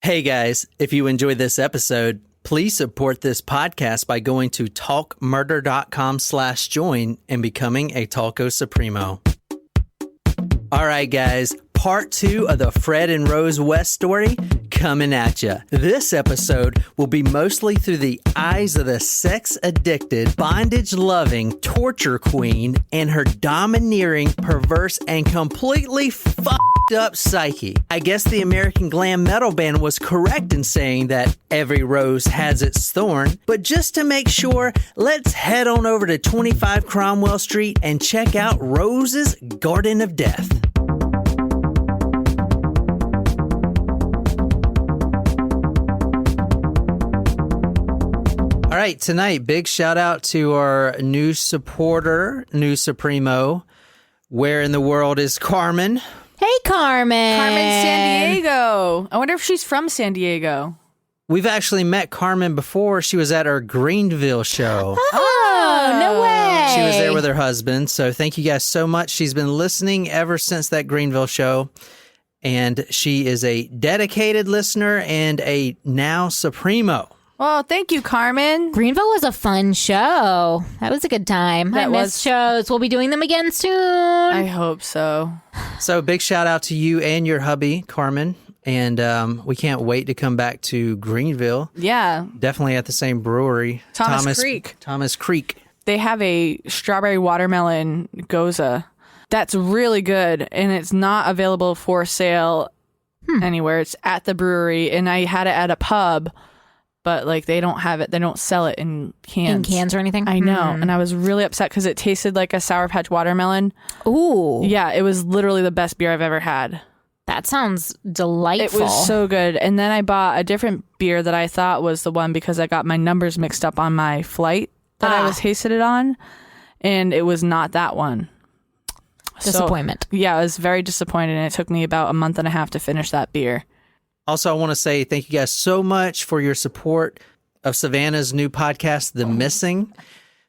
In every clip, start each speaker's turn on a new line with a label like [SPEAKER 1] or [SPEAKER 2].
[SPEAKER 1] Hey guys, if you enjoyed this episode, please support this podcast by going to talkmurder.com/join and becoming a Talco Supremo. All right, guys, part 2 of the Fred and Rose West story coming at you. This episode will be mostly through the eyes of the sex-addicted, bondage-loving torture queen and her domineering, perverse, and completely fucked up psyche. I guess the American glam metal band was correct in saying that every rose has its thorn, but just to make sure, let's head on over to 25 Cromwell Street and check out Rose's Garden of Death. All right, tonight, big shout out to our new supporter, new Supremo. Where in the world is Carmen?
[SPEAKER 2] Hey, Carmen.
[SPEAKER 3] Carmen's San Diego. I wonder if she's from San Diego.
[SPEAKER 1] We've actually met Carmen before. She was at our Greenville show.
[SPEAKER 2] Oh, no way.
[SPEAKER 1] She was there with her husband. So thank you guys so much. She's been listening ever since that Greenville show. And she is a dedicated listener and a now Supremo.
[SPEAKER 3] Well, thank you, Carmen.
[SPEAKER 2] Greenville was a fun show. That was a good time. I miss shows. We'll be doing them again soon.
[SPEAKER 3] I hope so.
[SPEAKER 1] So big shout out to you and your hubby, Carmen. And we can't wait to come back to Greenville.
[SPEAKER 3] Yeah.
[SPEAKER 1] Definitely at the same brewery.
[SPEAKER 3] Thomas Creek.
[SPEAKER 1] Thomas Creek.
[SPEAKER 3] They have a strawberry watermelon goza that's really good, and it's not available for sale anywhere. It's at the brewery, and I had it at a pub. But like they don't have it, they don't sell it in cans.
[SPEAKER 2] In cans or anything?
[SPEAKER 3] I know. And I was really upset because it tasted like a Sour Patch watermelon.
[SPEAKER 2] Ooh.
[SPEAKER 3] Yeah, it was literally the best beer I've ever had.
[SPEAKER 2] That sounds delightful.
[SPEAKER 3] It was so good. And then I bought a different beer that I thought was the one because I got my numbers mixed up on my flight that I was tasted it on. And it was not that one.
[SPEAKER 2] Disappointment.
[SPEAKER 3] So, yeah, I was very disappointed. And it took me about a month and a half to finish that beer.
[SPEAKER 1] Also, I want to say thank you guys so much for your support of Savannah's new podcast, The Missing.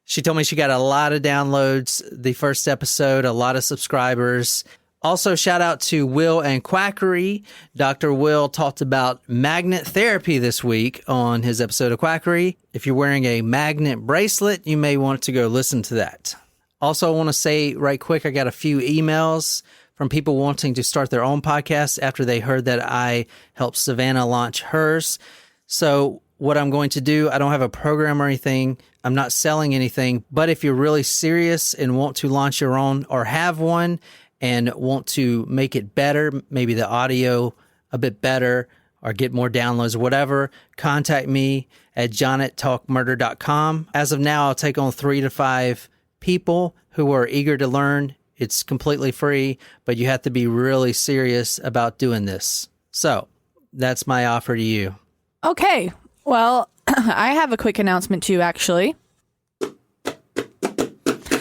[SPEAKER 1] She told me she got a lot of downloads the first episode, a lot of subscribers. Also, shout out to Will and Quackery. Dr. Will talked about magnet therapy this week on his episode of Quackery. If you're wearing a magnet bracelet, you may want to go listen to that. Also, I want to say right quick, I got a few emails from people wanting to start their own podcast after they heard that I helped Savannah launch hers. So what I'm going to do, I don't have a program or anything. I'm not selling anything. But if you're really serious and want to launch your own or have one and want to make it better, maybe the audio a bit better or get more downloads or whatever, contact me at john@talkmurder.com. As of now, I'll take on 3 to 5 people who are eager to learn. It's completely free, but you have to be really serious about doing this. So that's my offer to you.
[SPEAKER 3] Okay. Well, I have a quick announcement too, actually.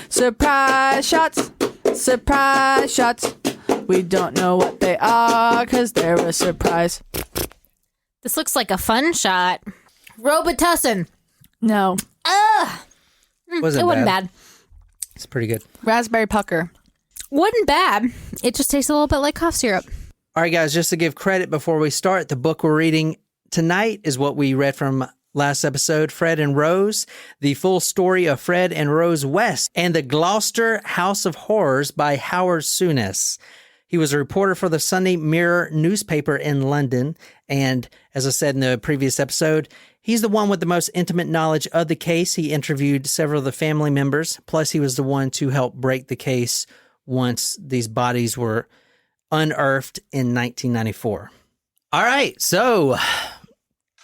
[SPEAKER 3] Surprise shots. Surprise shots. We don't know what they are because they're a surprise.
[SPEAKER 2] This looks like a fun shot. Robitussin.
[SPEAKER 3] No.
[SPEAKER 2] It wasn't bad.
[SPEAKER 1] It's pretty good.
[SPEAKER 3] Raspberry pucker.
[SPEAKER 2] Wasn't bad. It just tastes a little bit like cough syrup.
[SPEAKER 1] All right, guys, just to give credit before we start, the book we're reading tonight is what we read from last episode, Fred and Rose, the full story of Fred and Rose West and the Gloucester House of Horrors by Howard Souness. He was a reporter for the Sunday Mirror newspaper in London. And as I said in the previous episode, he's the one with the most intimate knowledge of the case. He interviewed several of the family members. Plus, he was the one to help break the case once these bodies were unearthed in 1994. All right, so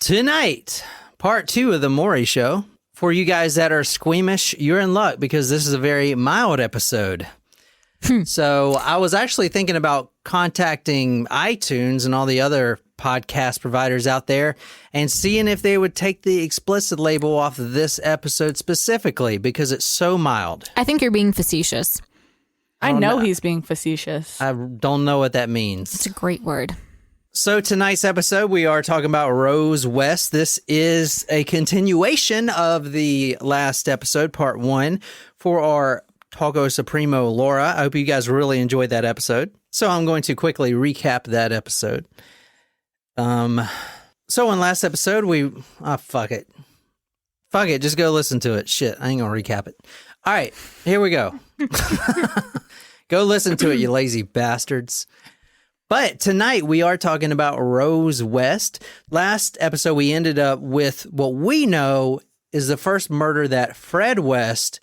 [SPEAKER 1] tonight, part 2 of the Maury Show. For you guys that are squeamish, you're in luck because this is a very mild episode. So I was actually thinking about contacting iTunes and all the other podcast providers out there and seeing if they would take the explicit label off of this episode specifically because it's so mild.
[SPEAKER 2] I think you're being facetious.
[SPEAKER 3] I know he's being facetious.
[SPEAKER 1] I don't know what that means.
[SPEAKER 2] It's a great word.
[SPEAKER 1] So tonight's episode, we are talking about Rose West. This is a continuation of the last episode, part 1, for our Talco Supremo Laura. I hope you guys really enjoyed that episode. So I'm going to quickly recap that episode. So in last episode, fuck it. Fuck it, just go listen to it. Shit, I ain't gonna recap it. All right, here we go. Go listen to it, you lazy bastards. But tonight we are talking about Rose West. Last episode we ended up with what we know is the first murder that Fred West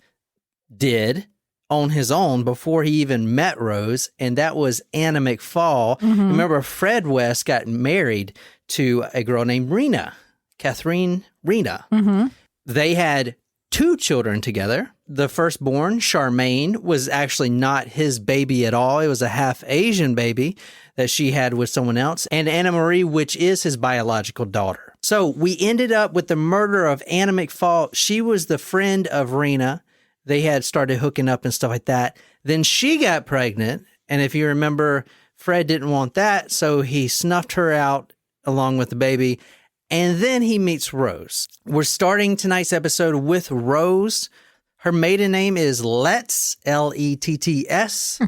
[SPEAKER 1] did on his own before he even met Rose, and that was Anna McFall. Mm-hmm. Remember, Fred West got married to a girl named Rena, Catherine Rena. Mm-hmm. They had 2 children together. The firstborn, Charmaine, was actually not his baby at all. It was a half Asian baby that she had with someone else. And Anna Marie, which is his biological daughter. So we ended up with the murder of Anna McFall. She was the friend of Rena. They had started hooking up and stuff like that. Then she got pregnant. And if you remember, Fred didn't want that. So he snuffed her out along with the baby. And then he meets Rose. We're starting tonight's episode with Rose. Her maiden name is Letts, Letts,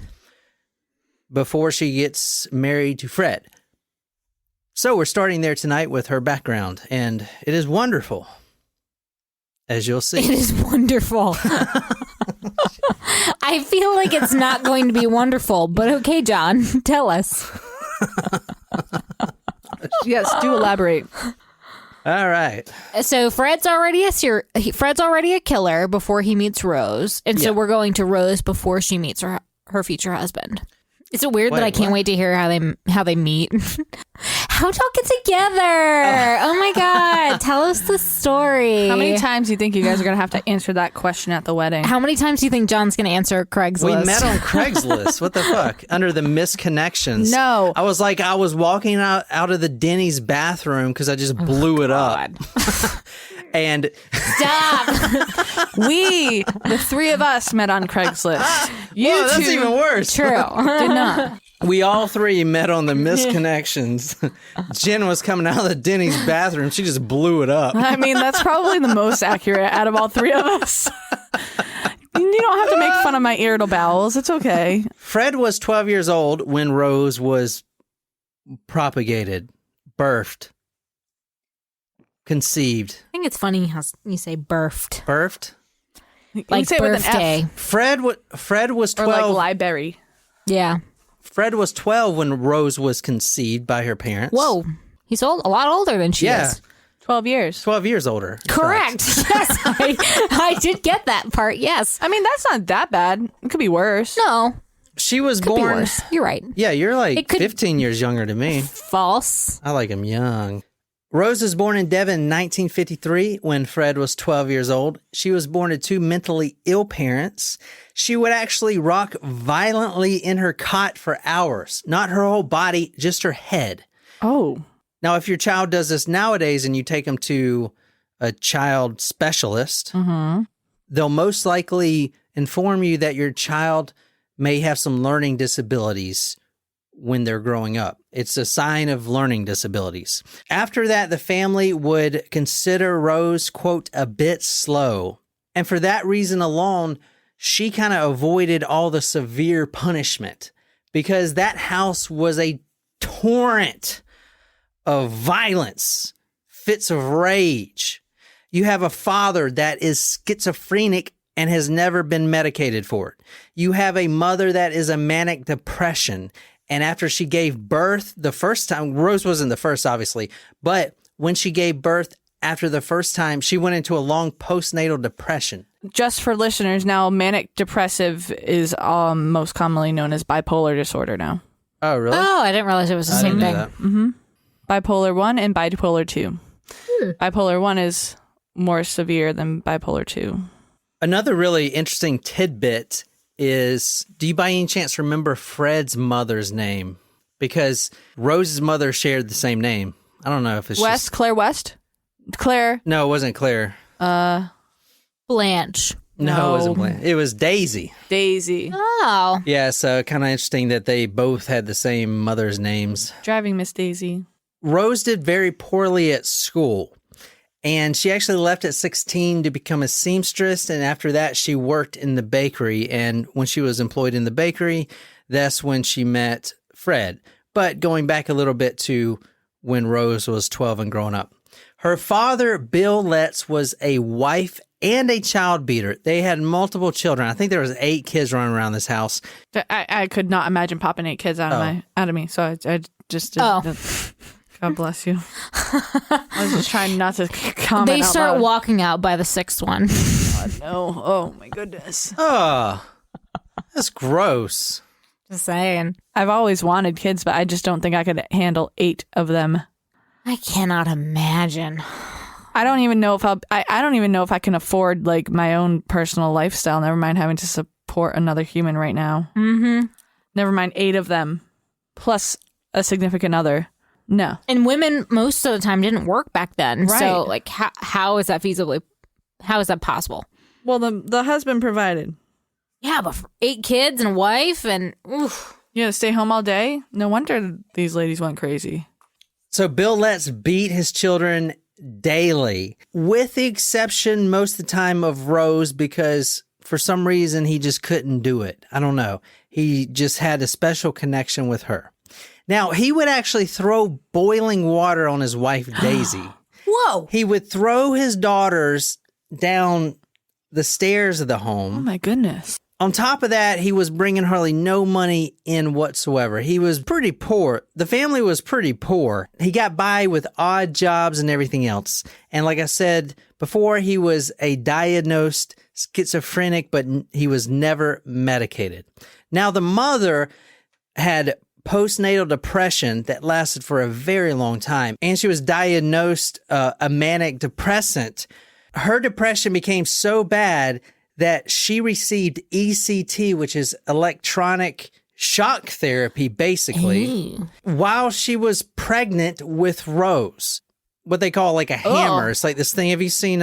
[SPEAKER 1] before she gets married to Fred. So we're starting there tonight with her background, and it is wonderful, as you'll see.
[SPEAKER 2] It is wonderful. I feel like it's not going to be wonderful, but okay, John, tell us.
[SPEAKER 3] Yes, do elaborate.
[SPEAKER 1] All right.
[SPEAKER 2] So Fred's already a killer before he meets Rose, and so we're going to Rose before she meets her future husband. Is it weird that I can't wait to hear how they meet? How y'all get together? Oh my God. Tell us the story.
[SPEAKER 3] How many times do you think you guys are going to have to answer that question at the wedding?
[SPEAKER 2] How many times do you think John's going to answer Craigslist?
[SPEAKER 1] We met on Craigslist. What the fuck? Under the misconnections.
[SPEAKER 3] No.
[SPEAKER 1] I was walking out of the Denny's bathroom because I just blew it up. And
[SPEAKER 2] stop.
[SPEAKER 3] The 3 of us met on Craigslist.
[SPEAKER 1] That's even worse.
[SPEAKER 2] True. Did not.
[SPEAKER 1] We all 3 met on the misconnections. Jen was coming out of the Denny's bathroom. She just blew it up.
[SPEAKER 3] I mean, that's probably the most accurate out of all 3 of us. You don't have to make fun of my irritable bowels. It's okay.
[SPEAKER 1] Fred was 12 years old when Rose was propagated, birthed, conceived.
[SPEAKER 2] I think it's funny how you say birthed.
[SPEAKER 1] Birthed?
[SPEAKER 2] Like birthday.
[SPEAKER 1] Fred was 12.
[SPEAKER 3] Or like library.
[SPEAKER 2] Yeah.
[SPEAKER 1] Fred was 12 when Rose was conceived by her parents.
[SPEAKER 2] Whoa. He's a lot older than she is.
[SPEAKER 3] 12 years.
[SPEAKER 1] 12 years older.
[SPEAKER 2] Correct. Yes, I did get that part. Yes.
[SPEAKER 3] I mean, that's not that bad. It could be worse.
[SPEAKER 2] No.
[SPEAKER 1] She was
[SPEAKER 2] Could
[SPEAKER 1] born.
[SPEAKER 2] be worse. You're right.
[SPEAKER 1] Yeah, you're like 15 years younger than me.
[SPEAKER 2] False.
[SPEAKER 1] I like him young. Rose was born in Devon in 1953 when Fred was 12 years old. She was born to 2 mentally ill parents. She would actually rock violently in her cot for hours. Not her whole body, just her head.
[SPEAKER 3] Oh.
[SPEAKER 1] Now, if your child does this nowadays and you take them to a child specialist, they'll most likely inform you that your child may have some learning disabilities when they're growing up. It's a sign of learning disabilities. After that, the family would consider Rose, quote, a bit slow. And for that reason alone, she kind of avoided all the severe punishment because that house was a torrent of violence, fits of rage. You have a father that is schizophrenic and has never been medicated for it. You have a mother that is a manic depression. And after she gave birth the first time, Rose wasn't the first, obviously, but when she gave birth after the first time, she went into a long postnatal depression.
[SPEAKER 3] Just for listeners now, manic depressive is most commonly known as bipolar disorder now.
[SPEAKER 1] Oh, really?
[SPEAKER 2] Oh, I didn't realize it was the same thing.
[SPEAKER 3] Mm-hmm. Bipolar 1 and bipolar 2. Bipolar 1 is more severe than bipolar 2.
[SPEAKER 1] Another really interesting tidbit is, do you by any chance remember Fred's mother's name? Because Rose's mother shared the same name. I don't know if it's
[SPEAKER 3] West, Claire West? Claire?
[SPEAKER 1] No, it wasn't Claire.
[SPEAKER 2] Blanche.
[SPEAKER 1] No, it wasn't Blanche. It was Daisy.
[SPEAKER 3] Daisy.
[SPEAKER 2] Oh.
[SPEAKER 1] Yeah, so kind of interesting that they both had the same mother's names.
[SPEAKER 3] Driving Miss Daisy.
[SPEAKER 1] Rose did very poorly at school. And she actually left at 16 to become a seamstress. And after that, she worked in the bakery. And when she was employed in the bakery, that's when she met Fred. But going back a little bit to when Rose was 12 and growing up. Her father, Bill Letts, was a wife and a child beater. They had multiple children. I think there was 8 kids running around this house.
[SPEAKER 3] I could not imagine popping 8 kids out of me. So I just did. God bless you. I was just trying not to comment.
[SPEAKER 2] They
[SPEAKER 3] out
[SPEAKER 2] start
[SPEAKER 3] loud.
[SPEAKER 2] walking out by the 6th one.
[SPEAKER 3] God, no. Oh my goodness.
[SPEAKER 1] Oh, that's gross.
[SPEAKER 2] Just saying.
[SPEAKER 3] I've always wanted kids, but I just don't think I could handle 8 of them.
[SPEAKER 2] I cannot imagine.
[SPEAKER 3] I don't even know if I don't even know if I can afford like my own personal lifestyle. Never mind having to support another human right now.
[SPEAKER 2] Mm-hmm.
[SPEAKER 3] Never mind 8 of them, plus a significant other. No.
[SPEAKER 2] And women most of the time didn't work back then.
[SPEAKER 3] Right.
[SPEAKER 2] So like how is that feasibly? How is that possible?
[SPEAKER 3] Well, the husband provided.
[SPEAKER 2] Yeah, but for 8 kids and a wife and oof.
[SPEAKER 3] You had to stay home all day. No wonder these ladies went crazy.
[SPEAKER 1] So Bill Letts beat his children daily, with the exception most of the time of Rose, because for some reason he just couldn't do it. I don't know. He just had a special connection with her. Now, he would actually throw boiling water on his wife, Daisy.
[SPEAKER 2] Whoa.
[SPEAKER 1] He would throw his daughters down the stairs of the home.
[SPEAKER 3] Oh, my goodness.
[SPEAKER 1] On top of that, he was bringing hardly no money in whatsoever. He was pretty poor. The family was pretty poor. He got by with odd jobs and everything else. And like I said before, he was a diagnosed schizophrenic, but he was never medicated. Now, the mother had postnatal depression that lasted for a very long time, and she was diagnosed a manic depressant. Her depression became so bad that she received ECT, which is electronic shock therapy, basically, while she was pregnant with Rose. What they call like a hammer. It's like this thing. Have you seen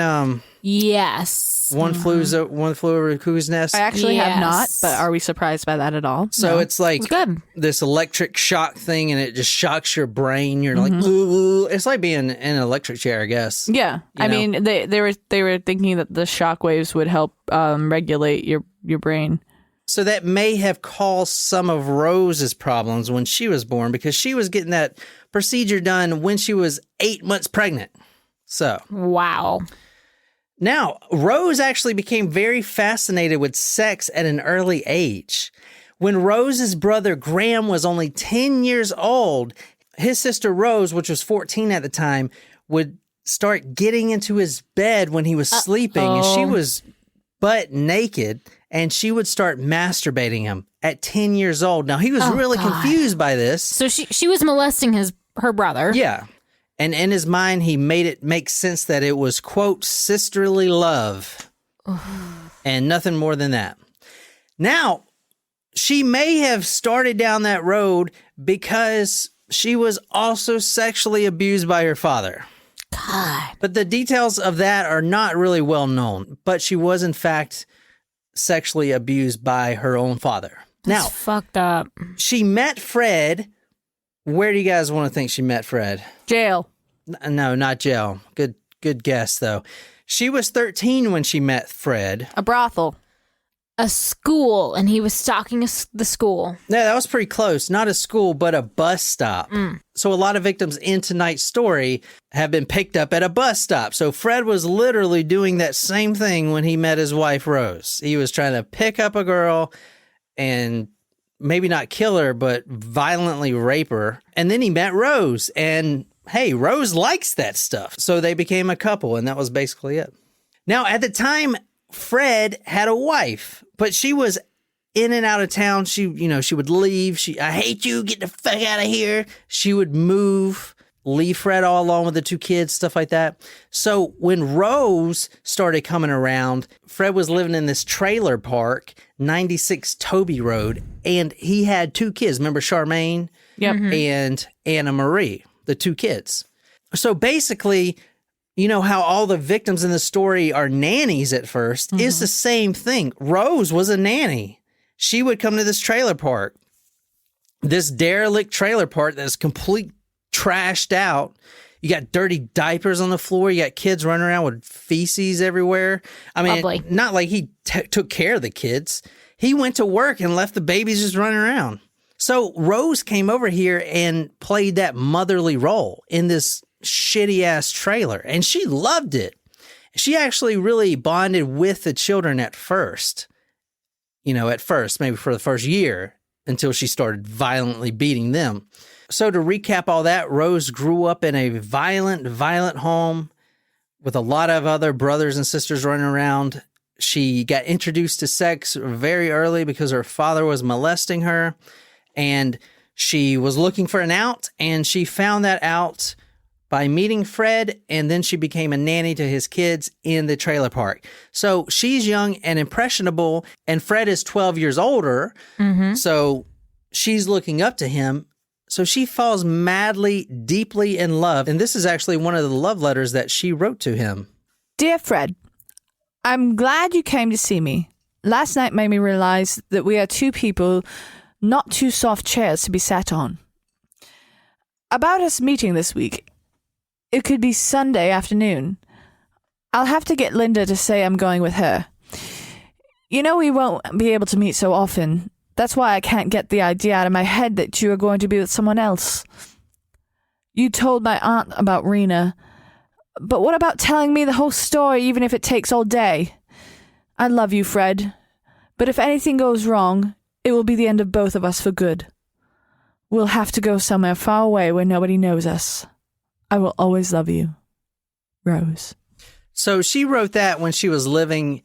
[SPEAKER 2] Yes.
[SPEAKER 1] One Flew Over the Cuckoo's Nest?
[SPEAKER 3] I actually have not,
[SPEAKER 2] Yes.
[SPEAKER 3] but are we surprised by that at all?
[SPEAKER 1] So
[SPEAKER 3] No.
[SPEAKER 1] it's like
[SPEAKER 2] It's good.
[SPEAKER 1] this electric shock thing, and it just shocks your brain. You're like, ooh. It's like being in an electric chair, I guess.
[SPEAKER 3] Yeah,
[SPEAKER 1] You know?
[SPEAKER 3] mean they were thinking that the shock waves would help regulate your brain.
[SPEAKER 1] So that may have caused some of Rose's problems when she was born, because she was getting that procedure done when she was 8 months pregnant. So
[SPEAKER 2] Wow.
[SPEAKER 1] now Rose actually became very fascinated with sex at an early age. When Rose's brother Graham was only 10 years old, his sister Rose, which was 14 at the time, would start getting into his bed when he was sleeping, and she was butt naked, and she would start masturbating him at 10 years old. Now, he was really confused by this.
[SPEAKER 2] So she was molesting her brother.
[SPEAKER 1] Yeah. And in his mind, he made it make sense that it was, quote, sisterly love. And nothing more than that. Now, she may have started down that road because she was also sexually abused by her father.
[SPEAKER 2] God.
[SPEAKER 1] But the details of that are not really well known. But she was, in fact, sexually abused by her own father.
[SPEAKER 2] That's
[SPEAKER 1] Now,
[SPEAKER 2] fucked up.
[SPEAKER 1] she met Fred. Where do you guys want to think she met Fred?
[SPEAKER 3] Jail.
[SPEAKER 1] No, not jail. Good guess, though. She was 13 when she met Fred.
[SPEAKER 3] A brothel.
[SPEAKER 2] A school, and he was stalking the school.
[SPEAKER 1] No, that was pretty close. Not a school, but a bus stop. So a lot of victims in tonight's story have been picked up at a bus stop. So Fred was literally doing that same thing when he met his wife, Rose. He was trying to pick up a girl and maybe not kill her, but violently rape her. And then he met Rose, and hey, Rose likes that stuff. So they became a couple, and that was basically it. Now, at the time, Fred had a wife, but she was in and out of town. She would leave. I hate you. Get the fuck out of here. She would move, leave Fred all alone with the 2 kids, stuff like that. So when Rose started coming around, Fred was living in this trailer park, 96 Toby Road, and he had 2 kids. Remember Charmaine?
[SPEAKER 3] Yep.
[SPEAKER 1] And Anna Marie, the 2 kids. So basically, you know how all the victims in the story are nannies at first? It's the same thing. Rose was a nanny. She would come to this trailer park, this derelict trailer park that's complete trashed out. You got dirty diapers on the floor. You got kids running around with feces everywhere. I mean,
[SPEAKER 2] Lovely.
[SPEAKER 1] not like he took care of the kids. He went to work and left the babies just running around. So Rose came over here and played that motherly role in this shitty ass trailer, and she loved it. She actually really bonded with the children at first, maybe for the first year, until she started violently beating them. So to recap all that, Rose grew up in a violent home with a lot of other brothers and sisters running around. She got introduced to sex very early because her father was molesting her, and she was looking for an out, and she found that out by meeting Fred, and then she became a nanny to his kids in the trailer park. So she's young and impressionable, and Fred is 12 years older, so she's looking up to him. So she falls madly, deeply in love, and this is actually one of the love letters that she wrote to him.
[SPEAKER 3] Dear Fred, I'm glad you came to see me. Last night made me realize that we are two people, not two soft chairs to be sat on. About us meeting this week, it could be Sunday afternoon. I'll have to get Linda to say I'm going with her. We won't be able to meet so often. That's why I can't get the idea out of my head that you are going to be with someone else. You told my aunt about Rena, but what about telling me the whole story even if it takes all day? I love you, Fred, but if anything goes wrong, it will be the end of both of us for good. We'll have to go somewhere far away where nobody knows us. I will always love you, Rose.
[SPEAKER 1] So she wrote that when she was living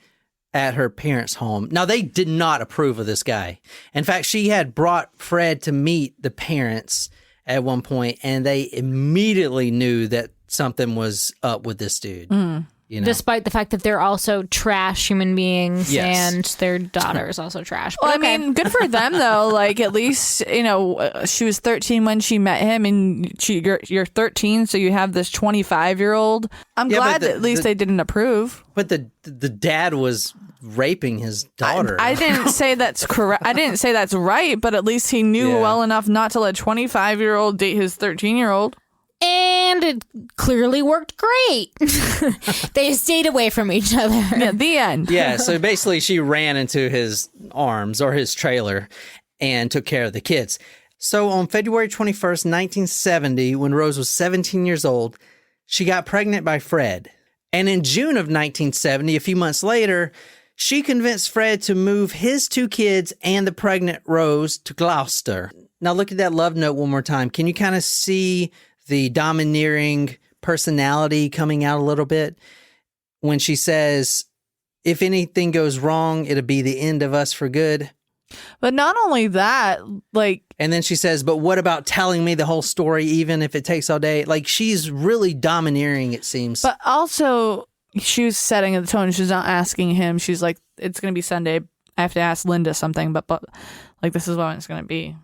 [SPEAKER 1] at her parents' home. Now, they did not approve of this guy. In fact, she had brought Fred to meet the parents at one point, and they immediately knew that something was up with this dude.
[SPEAKER 2] Despite the fact that they're also trash human beings,
[SPEAKER 1] Yes.
[SPEAKER 2] and their daughter is also trash.
[SPEAKER 3] Well,
[SPEAKER 2] But okay.
[SPEAKER 3] I mean, good for them, though. Like, at least, she was 13 when she met him, and you're 13, so you have this 25-year-old. I'm
[SPEAKER 1] Yeah,
[SPEAKER 3] glad
[SPEAKER 1] but
[SPEAKER 3] that at least they didn't approve.
[SPEAKER 1] But the dad was raping his daughter.
[SPEAKER 3] I didn't say that's correct. I didn't say that's right, but at least he knew
[SPEAKER 1] Yeah.
[SPEAKER 3] well enough not to let a 25-year-old date his 13-year-old.
[SPEAKER 2] And it clearly worked great. They stayed away from each other.
[SPEAKER 3] Yeah, the end.
[SPEAKER 1] Yeah, so basically she ran into his arms or his trailer and took care of the kids. So on February 21st, 1970, when Rose was 17 years old, she got pregnant by Fred. And in June of 1970, a few months later, she convinced Fred to move his two kids and the pregnant Rose to Gloucester. Now look at that love note one more time. Can you kind of see the domineering personality coming out a little bit when she says, if anything goes wrong, it'll be the end of us for good?
[SPEAKER 3] But not only that,
[SPEAKER 1] And then she says, but what about telling me the whole story, even if it takes all day? Like, she's really domineering, it seems.
[SPEAKER 3] but also she was setting the tone. She's not asking him. She's like, it's going to be Sunday. I have to ask Linda something, but this is what it's going to be.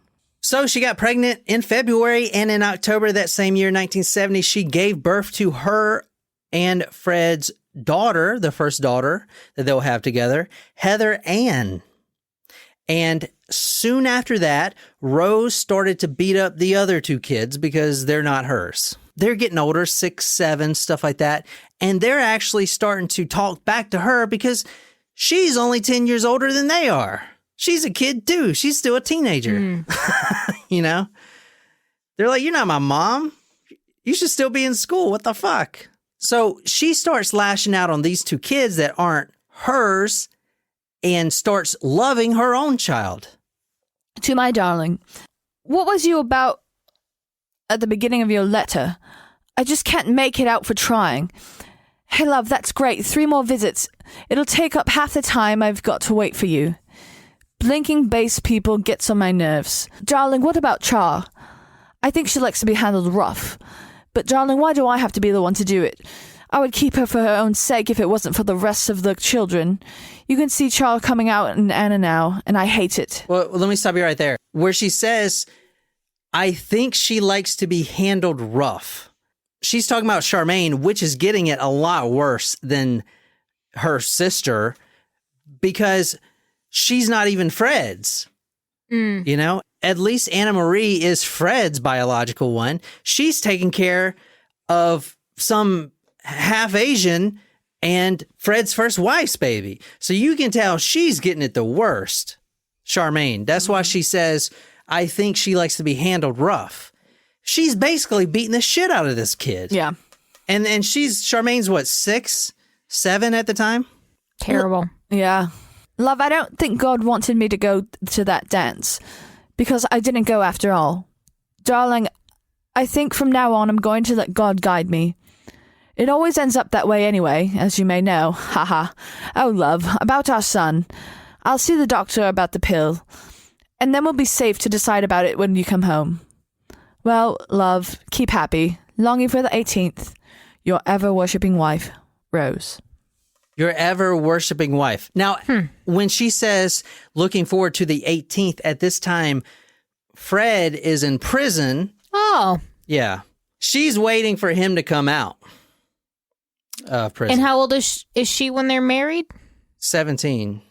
[SPEAKER 1] So she got pregnant in February, and in October that same year, 1970, she gave birth to her and Fred's daughter, the first daughter that they'll have together, Heather Ann. And soon after that, Rose started to beat up the other two kids because they're not hers. They're getting older, 6, 7, stuff like that. And they're actually starting to talk back to her because she's only 10 years older than they are. She's a kid too. She's still a teenager. They're like, you're not my mom. You should still be in school. What the fuck? So she starts lashing out on these two kids that aren't hers and starts loving her own child.
[SPEAKER 3] To my darling, what was you about at the beginning of your letter? I just can't make it out for trying. Hey, love, that's great. 3 more visits. It'll take up half the time I've got to wait for you. Blinking base people gets on my nerves. Darling, what about Char? I think she likes to be handled rough. But darling, why do I have to be the one to do it? I would keep her for her own sake if it wasn't for the rest of the children. You can see Char coming out in Anna now, and I hate it.
[SPEAKER 1] Well, let me stop you right there. Where she says, I think she likes to be handled rough. She's talking about Charmaine, which is getting it a lot worse than her sister because she's not even Fred's. At least Anna Marie is Fred's biological one. She's taking care of some half Asian and Fred's first wife's baby. So you can tell she's getting it the worst. Charmaine. That's why she says, I think she likes to be handled rough. She's basically beating the shit out of this kid.
[SPEAKER 3] Yeah.
[SPEAKER 1] And Charmaine's what, 6, 7 at the time?
[SPEAKER 2] Terrible.
[SPEAKER 3] Yeah. Love, I don't think God wanted me to go to that dance because I didn't go after all. Darling, I think from now on I'm going to let God guide me. It always ends up that way anyway, as you may know. Haha. Oh, love, about our son. I'll see the doctor about the pill, and then we'll be safe to decide about it when you come home. Well, love, keep happy. Longing for the 18th. Your ever-worshipping wife, Rose.
[SPEAKER 1] Your ever-worshipping wife. Now, when she says looking forward to the 18th, at this time, Fred is in prison.
[SPEAKER 2] Oh.
[SPEAKER 1] Yeah. She's waiting for him to come out of prison.
[SPEAKER 2] And how old is she when they're married?
[SPEAKER 1] 17.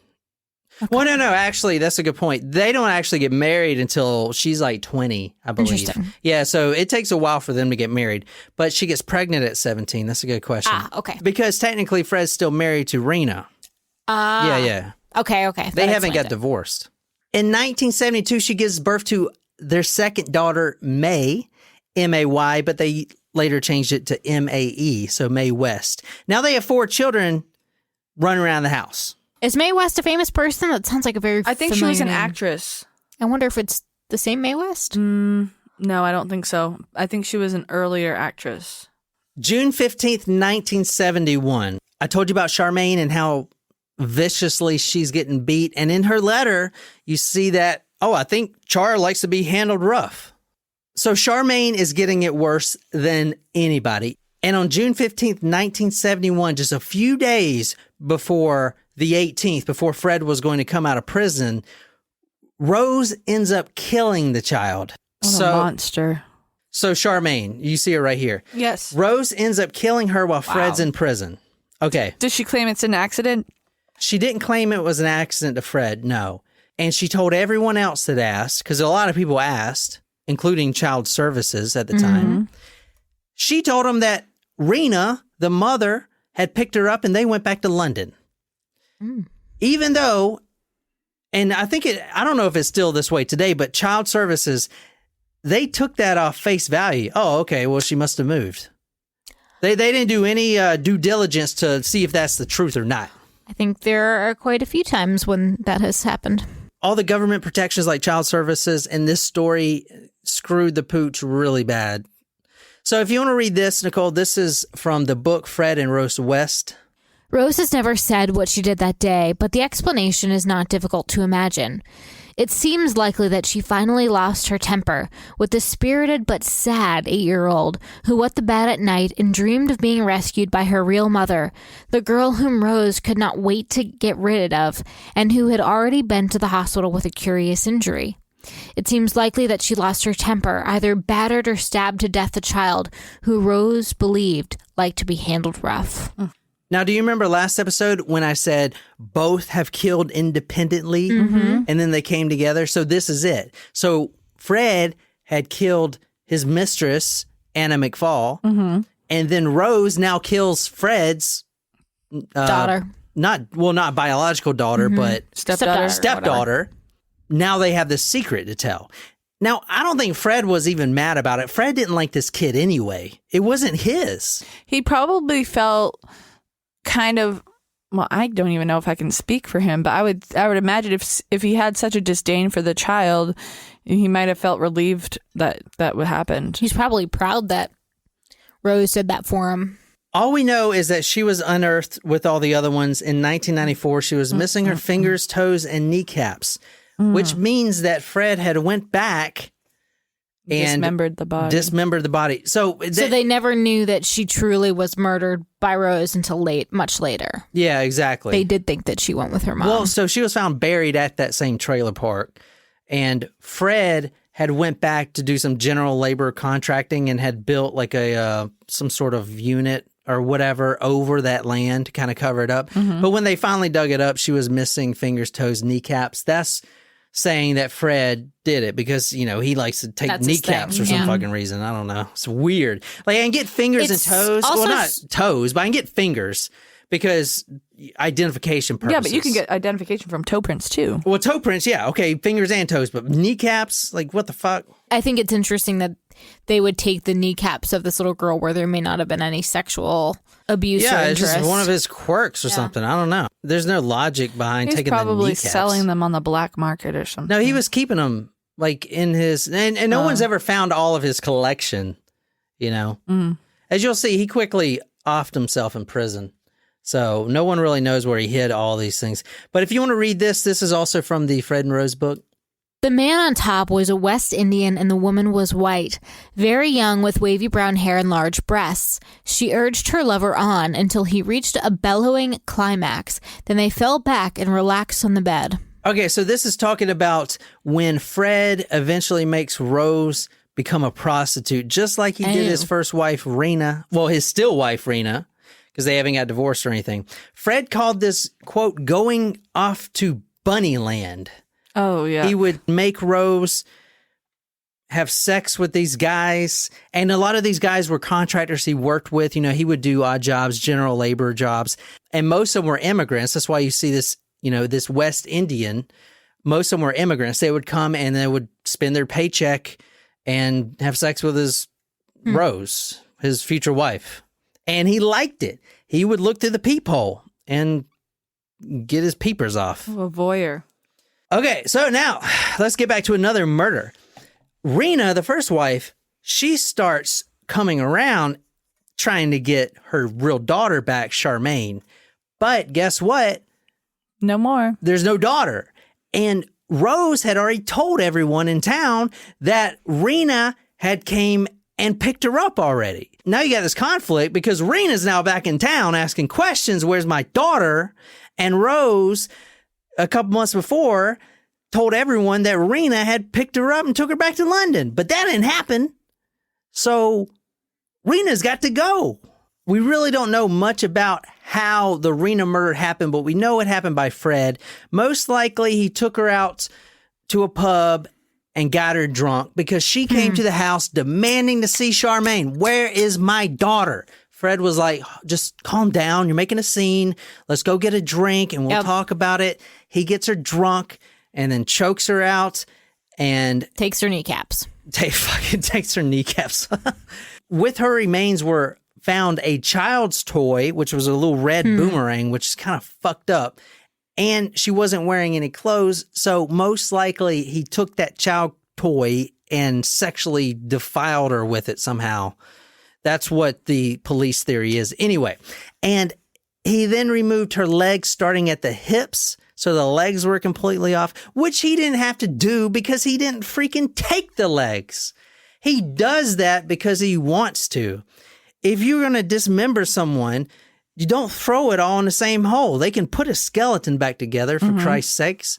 [SPEAKER 1] Okay. Well, no, actually, that's a good point. They don't actually get married until she's like 20, I believe.
[SPEAKER 2] Interesting.
[SPEAKER 1] Yeah, so it takes a while for them to get married. But she gets pregnant at 17. That's a good question.
[SPEAKER 2] Okay.
[SPEAKER 1] Because technically, Fred's still married to Rena. Yeah.
[SPEAKER 2] Okay.
[SPEAKER 1] They haven't got divorced. In 1972, she gives birth to their second daughter, May, M-A-Y, but they later changed it to M-A-E, so Mae West. Now they have 4 children running around the house.
[SPEAKER 2] Is Mae West a famous person? That sounds like a very
[SPEAKER 3] I think she was an
[SPEAKER 2] name.
[SPEAKER 3] actress.
[SPEAKER 2] I wonder if it's the same Mae West?
[SPEAKER 3] No, I don't think so. I think she was an earlier actress.
[SPEAKER 1] June 15th, 1971. I told you about Charmaine and how viciously she's getting beat. And in her letter, you see that, I think Char likes to be handled rough. So Charmaine is getting it worse than anybody. And on June 15th, 1971, just a few days before the 18th, before Fred was going to come out of prison, Rose ends up killing the child.
[SPEAKER 3] What a monster.
[SPEAKER 1] So Charmaine, you see her right here.
[SPEAKER 3] Yes.
[SPEAKER 1] Rose ends up killing her while Fred's in prison. Okay.
[SPEAKER 3] Does she claim it's an accident?
[SPEAKER 1] She didn't claim it was an accident to Fred, no. And she told everyone else that asked, because a lot of people asked, including Child Services at the time. She told them that Rena, the mother, had picked her up and they went back to London. Even though, and I don't know if it's still this way today, but Child Services, they took that off face value. Oh, okay, well, she must have moved. They didn't do any due diligence to see if that's the truth or not.
[SPEAKER 2] I think there are quite a few times when that has happened.
[SPEAKER 1] All the government protections like Child Services in this story screwed the pooch really bad. So if you want to read this, Nicole, this is from the book Fred and Rose West.
[SPEAKER 2] Rose has never said what she did that day, but the explanation is not difficult to imagine. It seems likely that she finally lost her temper with the spirited but sad 8-year-old who wet the bed at night and dreamed of being rescued by her real mother, the girl whom Rose could not wait to get rid of and who had already been to the hospital with a curious injury. It seems likely that she lost her temper, either battered or stabbed to death the child who Rose believed liked to be handled rough.
[SPEAKER 1] Now, do you remember last episode when I said both have killed independently and then they came together? So this is it. So Fred had killed his mistress, Anna McFall, and then Rose now kills Fred's
[SPEAKER 2] Daughter.
[SPEAKER 1] Not biological daughter, but stepdaughter. Now they have this secret to tell. Now, I don't think Fred was even mad about it. Fred didn't like this kid anyway. It wasn't his.
[SPEAKER 3] He probably felt kind of, well, I don't even know if I can speak for him, but I would imagine if he had such a disdain for the child, he might have felt relieved that would happen.
[SPEAKER 2] He's probably proud that Rose did that for him.
[SPEAKER 1] All we know is that she was unearthed with all the other ones in 1994. She was missing her fingers, toes, and kneecaps, which means that Fred had went back and
[SPEAKER 3] dismembered the body.
[SPEAKER 2] So they never knew that she truly was murdered by Rose until much later.
[SPEAKER 1] Yeah, exactly.
[SPEAKER 2] They did think that she went with her mom.
[SPEAKER 1] Well, so she was found buried at that same trailer park, and Fred had went back to do some general labor contracting and had built like some sort of unit or whatever over that land to kind of cover it up. But when they finally dug it up, she was missing fingers, toes, kneecaps. That's saying that Fred did it because, he likes to take kneecaps for some fucking reason. I don't know. It's weird. Like, I can get fingers and toes. Well, not toes, but I can get fingers. because identification purposes.
[SPEAKER 3] Yeah, but you can get identification from toe prints too.
[SPEAKER 1] Well, toe prints, yeah, okay, fingers and toes, but kneecaps, like what the fuck?
[SPEAKER 2] I think it's interesting that they would take the kneecaps of this little girl where there may not have been any sexual abuse or
[SPEAKER 1] Yeah, it's
[SPEAKER 2] interest.
[SPEAKER 1] just one of his quirks or something. I don't know. There's no logic behind
[SPEAKER 3] He's
[SPEAKER 1] taking the
[SPEAKER 3] probably
[SPEAKER 1] kneecaps.
[SPEAKER 3] selling them on the black market or something.
[SPEAKER 1] No, he was keeping them like in his, and no one's ever found all of his collection, you know. As you'll see, he quickly offed himself in prison. So no one really knows where he hid all these things. But if you want to read this is also from the Fred and Rose book.
[SPEAKER 2] The man on top was a West Indian and the woman was white, very young with wavy brown hair and large breasts. She urged her lover on until he reached a bellowing climax. Then they fell back and relaxed on the bed.
[SPEAKER 1] Okay, so this is talking about when Fred eventually makes Rose become a prostitute, just like he did his first wife, Rena. Well, his still wife, Rena, because they haven't got divorced or anything. Fred called this, quote, going off to Bunnyland.
[SPEAKER 3] Oh, yeah.
[SPEAKER 1] He would make Rose have sex with these guys. And a lot of these guys were contractors he worked with. You know, he would do odd jobs, general labor jobs. And most of them were immigrants. That's why you see this, you know, this West Indian. Most of them were immigrants. They would come and they would spend their paycheck and have sex with his Rose, his future wife. And he liked it. He would look through the peephole and get his peepers off.
[SPEAKER 3] Oh, a voyeur.
[SPEAKER 1] Okay, so now let's get back to another murder. Rena, the first wife, she starts coming around trying to get her real daughter back, Charmaine. But guess what?
[SPEAKER 3] No more.
[SPEAKER 1] There's no daughter. And Rose had already told everyone in town that Rena had came and picked her up already. Now you got this conflict because Rena's now back in town asking questions, where's my daughter? And Rose, a couple months before, told everyone that Rena had picked her up and took her back to London. But that didn't happen. So Rena's got to go. We really don't know much about how the Rena murder happened, but we know it happened by Fred. Most likely he took her out to a pub and got her drunk because she came to the house demanding to see Charmaine. Where is my daughter? Fred was like, just calm down. You're making a scene. Let's go get a drink and we'll talk about it. He gets her drunk and then chokes her out and
[SPEAKER 2] takes her kneecaps.
[SPEAKER 1] Takes her kneecaps. With her remains were found a child's toy, which was a little red boomerang, which is kind of fucked up. And she wasn't wearing any clothes. So most likely he took that child toy and sexually defiled her with it somehow. That's what the police theory is. Anyway, and he then removed her legs starting at the hips. So the legs were completely off, which he didn't have to do because he didn't freaking take the legs. He does that because he wants to. If you're going to dismember someone, you don't throw it all in the same hole. They can put a skeleton back together, for Christ's sakes.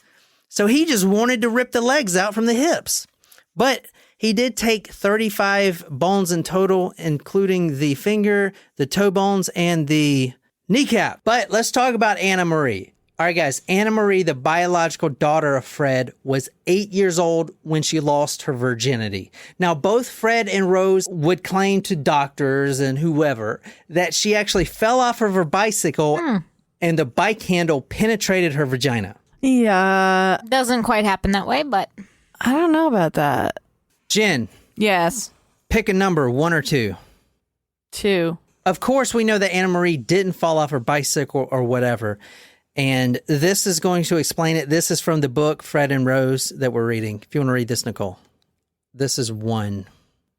[SPEAKER 1] So he just wanted to rip the legs out from the hips. But he did take 35 bones in total, including the finger, the toe bones, and the kneecap. But let's talk about Anna Marie. All right, guys, Anna Marie, the biological daughter of Fred, was 8 years old when she lost her virginity. Now, both Fred and Rose would claim to doctors and whoever that she actually fell off of her bicycle and the bike handle penetrated her vagina.
[SPEAKER 3] Yeah.
[SPEAKER 2] Doesn't quite happen that way, but
[SPEAKER 3] I don't know about that.
[SPEAKER 1] Jen.
[SPEAKER 3] Yes.
[SPEAKER 1] Pick a number, 1 or 2.
[SPEAKER 3] 2.
[SPEAKER 1] Of course, we know that Anna Marie didn't fall off her bicycle or whatever. And this is going to explain it. This is from the book, Fred and Rose, that we're reading. If you want to read this, Nicole. This is 1.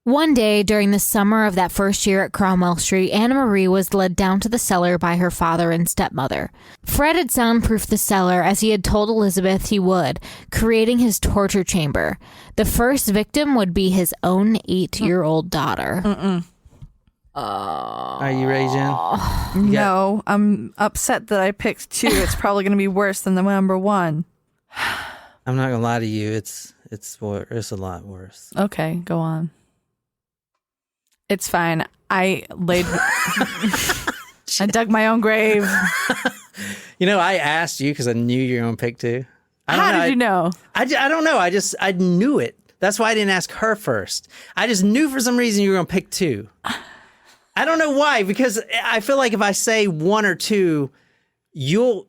[SPEAKER 2] One day during the summer of that first year at Cromwell Street, Anna Marie was led down to the cellar by her father and stepmother. Fred had soundproofed the cellar as he had told Elizabeth he would, creating his torture chamber. The first victim would be his own 8-year-old daughter.
[SPEAKER 1] Are you ready, Jen?
[SPEAKER 3] No, I'm upset that I picked 2. It's probably going to be worse than the number 1.
[SPEAKER 1] I'm not gonna lie to you. It's a lot worse.
[SPEAKER 3] Okay, go on. It's fine. I dug my own grave.
[SPEAKER 1] You know, I asked you because I knew you were gonna pick 2.
[SPEAKER 3] How did you know?
[SPEAKER 1] I don't know. I knew it. That's why I didn't ask her first. I just knew for some reason you were gonna pick 2. I don't know why, because I feel like if I say one or two, you're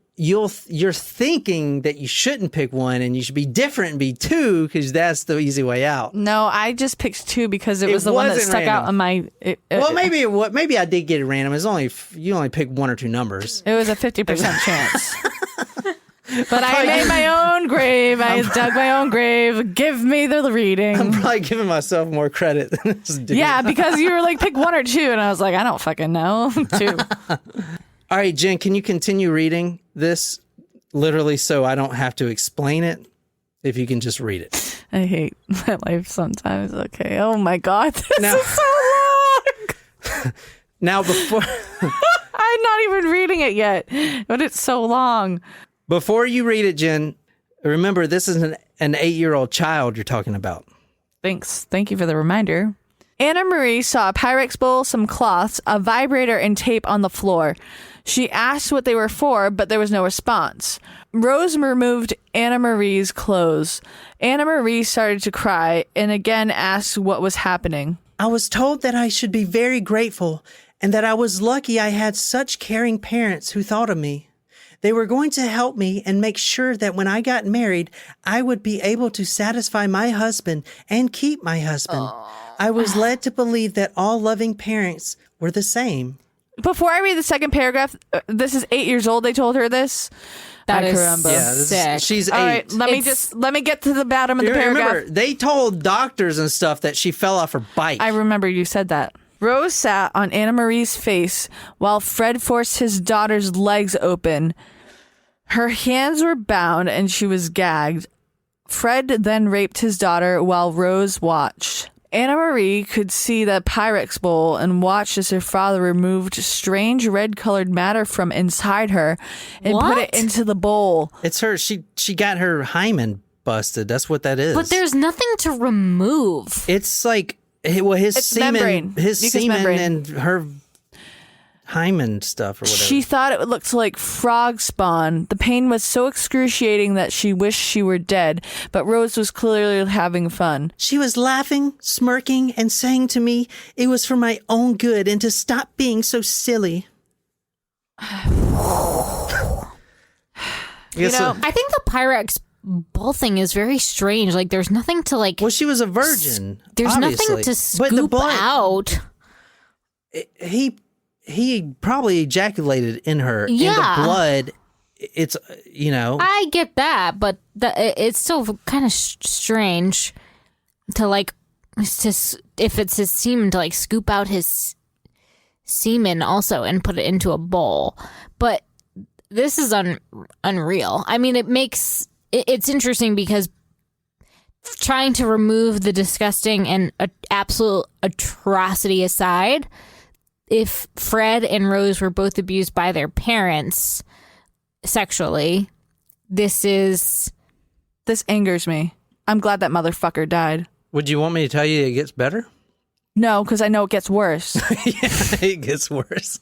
[SPEAKER 1] thinking that you shouldn't pick one and you should be different and be two because that's the easy way out.
[SPEAKER 3] No, I just picked two because it was the one that stuck out on my.
[SPEAKER 1] Maybe I did get it random. You only pick one or two numbers.
[SPEAKER 3] It was a 50% chance. But I made my own grave. I dug my own grave. Give me the reading.
[SPEAKER 1] I'm probably giving myself more credit than this dude.
[SPEAKER 3] Yeah, because you were like, pick one or two. And I was like, I don't fucking know. Two.
[SPEAKER 1] All right, Jen, can you continue reading this literally so I don't have to explain it? If you can just read it.
[SPEAKER 3] I hate my life sometimes. Okay. Oh my God. This is so long.
[SPEAKER 1] Now, before...
[SPEAKER 3] I'm not even reading it yet, but it's so long.
[SPEAKER 1] Before you read it, Jen, remember this is an 8-year-old child you're talking about.
[SPEAKER 3] Thanks. Thank you for the reminder. Anna Marie saw a Pyrex bowl, some cloths, a vibrator, and tape on the floor. She asked what they were for, but there was no response. Rose removed Anna Marie's clothes. Anna Marie started to cry and again asked what was happening.
[SPEAKER 1] I was told that I should be very grateful and that I was lucky I had such caring parents who thought of me. They were going to help me and make sure that when I got married, I would be able to satisfy my husband and keep my husband. I was led to believe that all loving parents were the same.
[SPEAKER 3] Before I read the second paragraph, this is 8 years old. They told her this.
[SPEAKER 2] That is
[SPEAKER 3] sick.
[SPEAKER 1] She's 8.
[SPEAKER 3] All right, let me get to the bottom of the paragraph.
[SPEAKER 1] Remember, they told doctors and stuff that she fell off her bike.
[SPEAKER 3] I remember you said that. Rose sat on Anna Marie's face while Fred forced his daughter's legs open. Her hands were bound and she was gagged. Fred then raped his daughter while Rose watched. Anna Marie could see the Pyrex bowl and watched as her father removed strange red-colored matter from inside her and put it into the bowl.
[SPEAKER 1] It's her. She got her hymen busted. That's what that is.
[SPEAKER 2] But there's nothing to remove.
[SPEAKER 1] It's like his semen,
[SPEAKER 3] membrane.
[SPEAKER 1] his
[SPEAKER 3] Mucus
[SPEAKER 1] semen,
[SPEAKER 3] membrane.
[SPEAKER 1] and her hymen stuff or whatever.
[SPEAKER 3] She thought it looked like frog spawn. The pain was so excruciating that she wished she were dead, but Rose was clearly having fun.
[SPEAKER 1] She was laughing, smirking, and saying to me it was for my own good and to stop being so silly.
[SPEAKER 2] I think the Pyrex bowl thing is very strange. Like, there's nothing to like.
[SPEAKER 1] Well, she was a virgin.
[SPEAKER 2] There's
[SPEAKER 1] obviously.
[SPEAKER 2] nothing to scoop out.
[SPEAKER 1] He probably ejaculated in her. Yeah. And the blood, it's,
[SPEAKER 2] I get that, but it's still kind of strange to like, if it's his semen, to like scoop out his semen also and put it into a bowl. But this is unreal. I mean, it's interesting because trying to remove the disgusting and absolute atrocity aside, if Fred and Rose were both abused by their parents sexually, this angers me. I'm glad that motherfucker died.
[SPEAKER 1] Would you want me to tell you it gets better?
[SPEAKER 3] No, because I know it gets worse.
[SPEAKER 1] Yeah, it gets worse.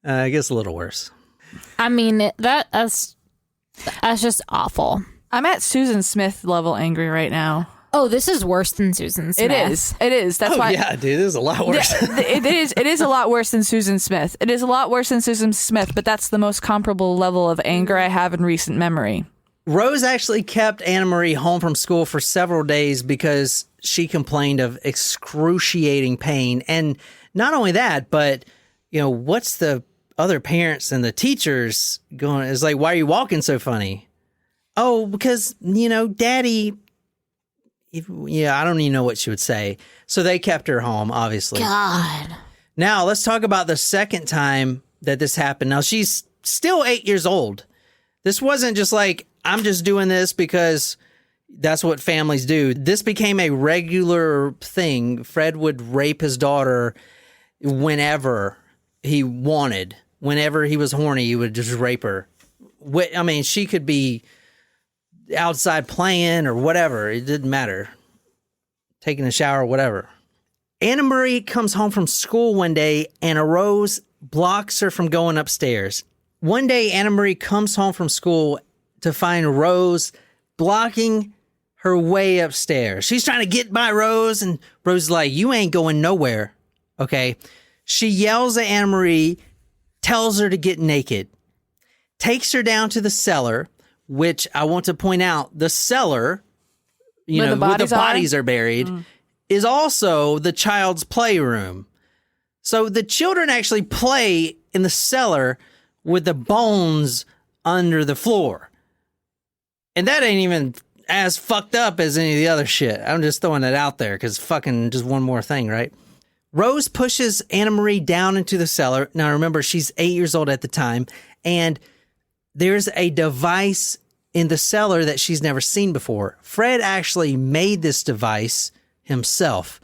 [SPEAKER 1] It gets a little worse.
[SPEAKER 2] I mean, that's just awful.
[SPEAKER 3] I'm at Susan Smith level angry right now.
[SPEAKER 2] Oh, this is worse than Susan Smith.
[SPEAKER 3] It is. That's why.
[SPEAKER 1] Yeah, dude, this is a lot worse.
[SPEAKER 3] It is a lot worse than Susan Smith. It is a lot worse than Susan Smith, but that's the most comparable level of anger I have in recent memory.
[SPEAKER 1] Rose actually kept Anna Marie home from school for several days because she complained of excruciating pain. And not only that, but, what's the other parents and the teachers going? It's like, why are you walking so funny? Oh, because, Daddy... Yeah, I don't even know what she would say. So they kept her home, obviously.
[SPEAKER 2] God.
[SPEAKER 1] Now, let's talk about the second time that this happened. Now, she's still 8 years old. This wasn't just like, I'm just doing this because that's what families do. This became a regular thing. Fred would rape his daughter whenever he wanted. Whenever he was horny, he would just rape her. I mean, she could be outside playing or whatever. It didn't matter. Taking a shower or whatever. Anna Marie comes home from school one day and Rose blocks her from going upstairs. One day, Anna Marie comes home from school to find Rose blocking her way upstairs. She's trying to get by Rose and Rose is like, you ain't going nowhere. Okay. She yells at Anna Marie, tells her to get naked, takes her down to the cellar, which I want to point out, the cellar, where the bodies are buried, is also the child's playroom. So the children actually play in the cellar with the bones under the floor. And that ain't even as fucked up as any of the other shit. I'm just throwing it out there because fucking just one more thing, right? Rose pushes Anna Marie down into the cellar. Now remember, she's 8 years old at the time, and there's a device in the cellar that she's never seen before. Fred actually made this device himself,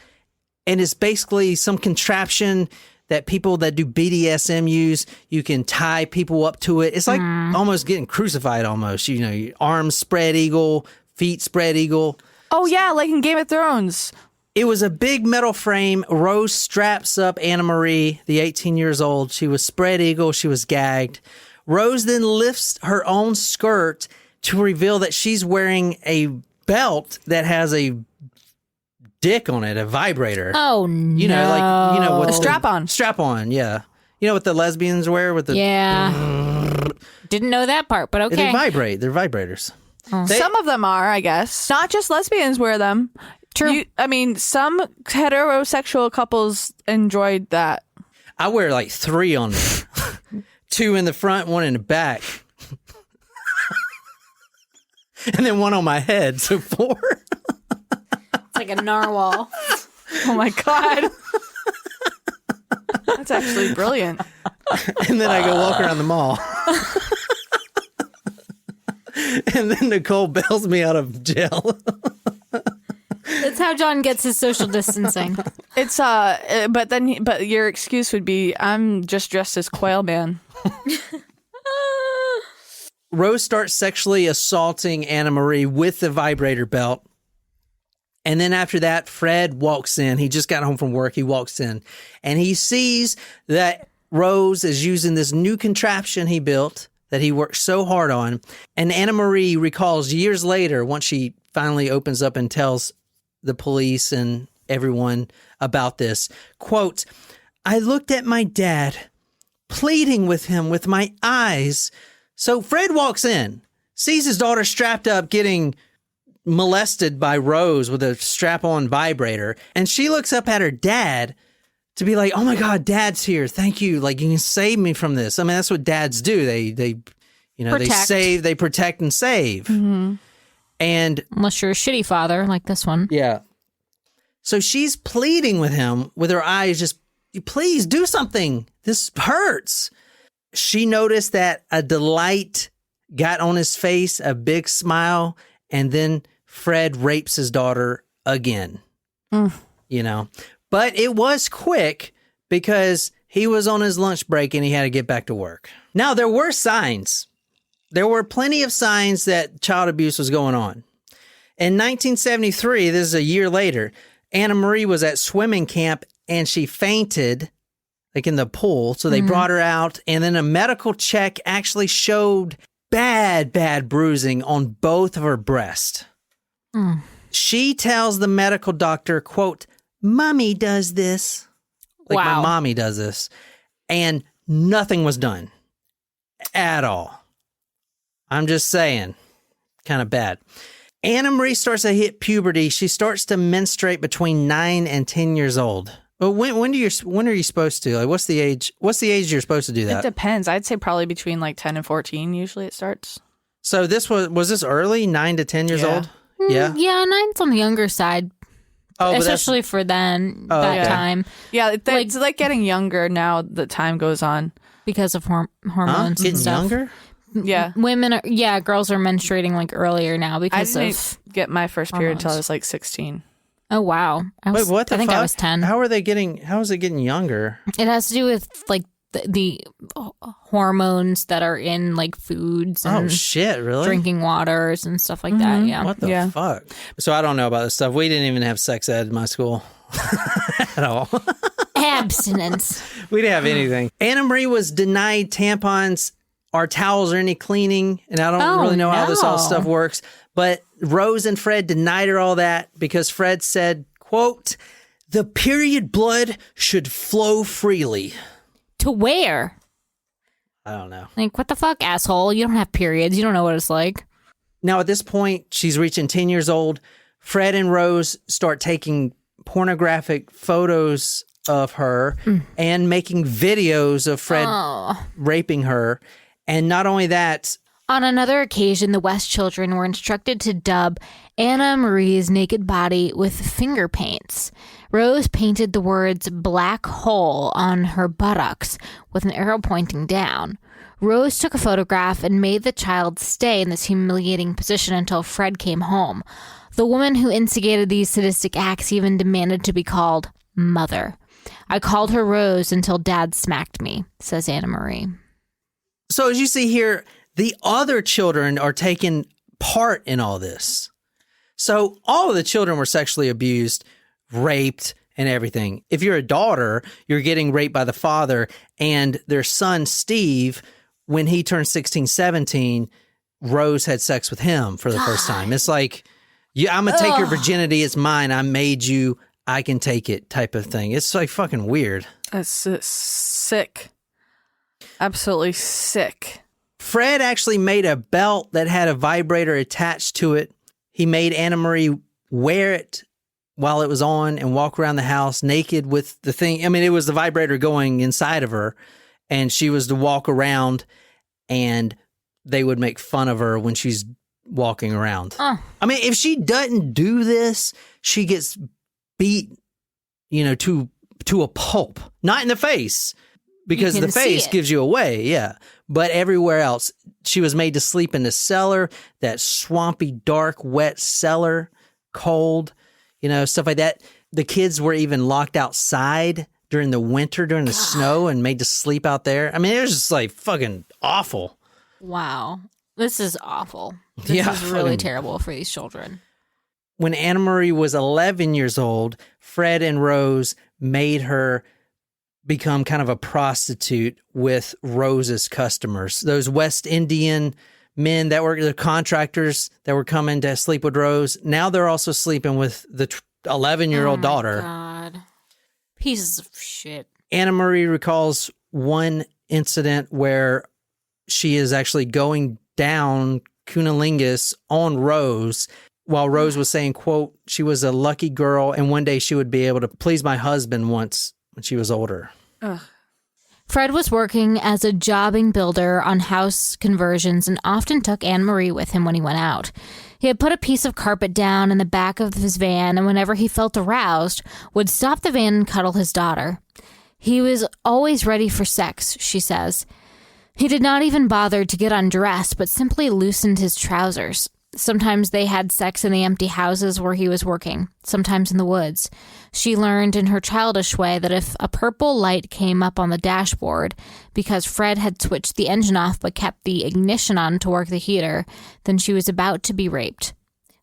[SPEAKER 1] and it's basically some contraption that people that do BDSM use. You can tie people up to it. It's like almost getting crucified almost. Your arms spread eagle, feet spread eagle.
[SPEAKER 3] Oh yeah, like in Game of Thrones.
[SPEAKER 1] It was a big metal frame. Rose straps up Anna Marie, the 18 years old. She was spread eagle. She was gagged. Rose then lifts her own skirt to reveal that she's wearing a belt that has a dick on it, a vibrator.
[SPEAKER 2] Oh, no.
[SPEAKER 1] What
[SPEAKER 3] a strap-on.
[SPEAKER 1] Strap-on, yeah. You know what the lesbians wear with the...
[SPEAKER 2] Yeah. Didn't know that part, but okay.
[SPEAKER 1] They vibrate. They're vibrators.
[SPEAKER 3] Some of them are, I guess. Not just lesbians wear them.
[SPEAKER 2] True.
[SPEAKER 3] Some heterosexual couples enjoyed that.
[SPEAKER 1] I wear like 3 on me. 2 in the front, 1 in the back. And then 1 on my head, so 4.
[SPEAKER 2] It's like a narwhal.
[SPEAKER 3] Oh my God. That's actually brilliant.
[SPEAKER 1] And then I go walk around the mall. And then Nicole bails me out of jail.
[SPEAKER 2] That's how John gets his social distancing.
[SPEAKER 3] It's but your excuse would be, I'm just dressed as Quail Man.
[SPEAKER 1] Rose starts sexually assaulting Anna Marie with the vibrator belt. And then after that, Fred walks in. He just got home from work. He walks in and he sees that Rose is using this new contraption he built that he worked so hard on. And Anna Marie recalls years later, once she finally opens up and tells the police and everyone about this, quote, "I looked at my dad, pleading with him with my eyes." So Fred walks in, sees his daughter strapped up, getting molested by Rose with a strap-on vibrator, and she looks up at her dad to be like, "Oh my God, Dad's here. Thank you. Like, you can save me from this." I mean, that's what dads do. They save, they protect and save.
[SPEAKER 3] Mm-hmm.
[SPEAKER 1] And
[SPEAKER 2] unless you're a shitty father like this one.
[SPEAKER 1] Yeah. So she's pleading with him with her eyes, just, "Please do something. This hurts." She noticed that a delight got on his face, a big smile, and then Fred rapes his daughter again. But it was quick because he was on his lunch break and he had to get back to work. Now, there were signs. There were plenty of signs that child abuse was going on. In 1973, this is a year later, Anna Marie was at swimming camp and she fainted, like in the pool. So they brought her out, and then a medical check actually showed bad bruising on both of her breasts. She tells the medical doctor, quote, "Mommy does this." Like,
[SPEAKER 2] wow.
[SPEAKER 1] My mommy does this. And nothing was done at all. I'm just saying, kind of bad. Anna Marie starts to hit puberty. She starts to menstruate between 9 and 10 years old. But when are you supposed to? Like, what's the age you're supposed to do that?
[SPEAKER 3] It depends. I'd say probably between like 10 and 14 usually it starts.
[SPEAKER 1] So this was this early, 9 to 10 years old? Yeah.
[SPEAKER 2] Yeah, 9's on the younger side. Oh, especially for that time.
[SPEAKER 3] Yeah, it's like getting younger now the time goes on.
[SPEAKER 2] Because of hormones and
[SPEAKER 1] getting
[SPEAKER 2] stuff.
[SPEAKER 1] Younger?
[SPEAKER 3] Yeah.
[SPEAKER 2] Girls are menstruating like earlier now because
[SPEAKER 3] I didn't get my first period until I was like 16.
[SPEAKER 2] Oh, wow.
[SPEAKER 1] Wait, what the fuck?
[SPEAKER 2] I think I was 10.
[SPEAKER 1] How is it getting younger?
[SPEAKER 2] It has to do with like the hormones that are in like foods and
[SPEAKER 1] shit, really?
[SPEAKER 2] Drinking waters and stuff like that. Yeah.
[SPEAKER 1] What the fuck? So I don't know about this stuff. We didn't even have sex ed in my school at all.
[SPEAKER 2] Abstinence.
[SPEAKER 1] We didn't have anything. Anna Marie was denied tampons or towels or any cleaning, and I don't really know how this all stuff works. But Rose and Fred denied her all that because Fred said, quote, The period blood should flow freely.
[SPEAKER 2] To where?
[SPEAKER 1] I don't know.
[SPEAKER 2] Like, what the fuck, asshole? You don't have periods. You don't know what it's like.
[SPEAKER 1] Now, at this point, she's reaching 10 years old. Fred and Rose start taking pornographic photos of her and making videos of Fred raping her. And not only that...
[SPEAKER 2] On another occasion, the West children were instructed to dub Anna Marie's naked body with finger paints. Rose painted the words black hole on her buttocks with an arrow pointing down. Rose took a photograph and made the child stay in this humiliating position until Fred came home. The woman who instigated these sadistic acts even demanded to be called Mother. I called her Rose until Dad smacked me, says Anna Marie.
[SPEAKER 1] So as you see here, the other children are taking part in all this. So all of the children were sexually abused, raped, and everything. If you're a daughter, you're getting raped by the father, and their son, Steve, when he turned 16, 17, Rose had sex with him for the first time. It's like, I'm going to take your virginity. It's mine. I made you. I can take it type of thing. It's like fucking weird.
[SPEAKER 3] That's sick. Absolutely sick.
[SPEAKER 1] Fred actually made a belt that had a vibrator attached to it. He made Anna Marie wear it while it was on and walk around the house naked with the thing. I mean, it was the vibrator going inside of her, and she was to walk around, and they would make fun of her when she's walking around. I mean, if she doesn't do this, she gets beat, to a pulp. Not in the face, because the face gives you away, yeah. But everywhere else, she was made to sleep in the cellar, that swampy, dark, wet cellar, cold, stuff like that. The kids were even locked outside during the winter, during the snow, and made to sleep out there. I mean, it was just like fucking awful.
[SPEAKER 2] Wow. This is awful. This is really terrible for these children.
[SPEAKER 1] When Anna Marie was 11 years old, Fred and Rose made her become kind of a prostitute with Rose's customers. Those West Indian men that were the contractors that were coming to sleep with Rose, now they're also sleeping with the 11-year-old daughter.
[SPEAKER 2] God. Pieces of shit.
[SPEAKER 1] Anna Marie recalls one incident where she is actually going down cunnilingus on Rose while Rose was saying, quote, she was a lucky girl and one day she would be able to please my husband once when she was older.
[SPEAKER 3] Ugh.
[SPEAKER 2] Fred was working as a jobbing builder on house conversions and often took Anne Marie with him when he went out. He had put a piece of carpet down in the back of his van, and whenever he felt aroused, would stop the van and cuddle his daughter. He was always ready for sex, she says. He did not even bother to get undressed, but simply loosened his trousers. Sometimes they had sex in the empty houses where he was working, sometimes in the woods. She learned in her childish way that if a purple light came up on the dashboard because Fred had switched the engine off but kept the ignition on to work the heater, then she was about to be raped.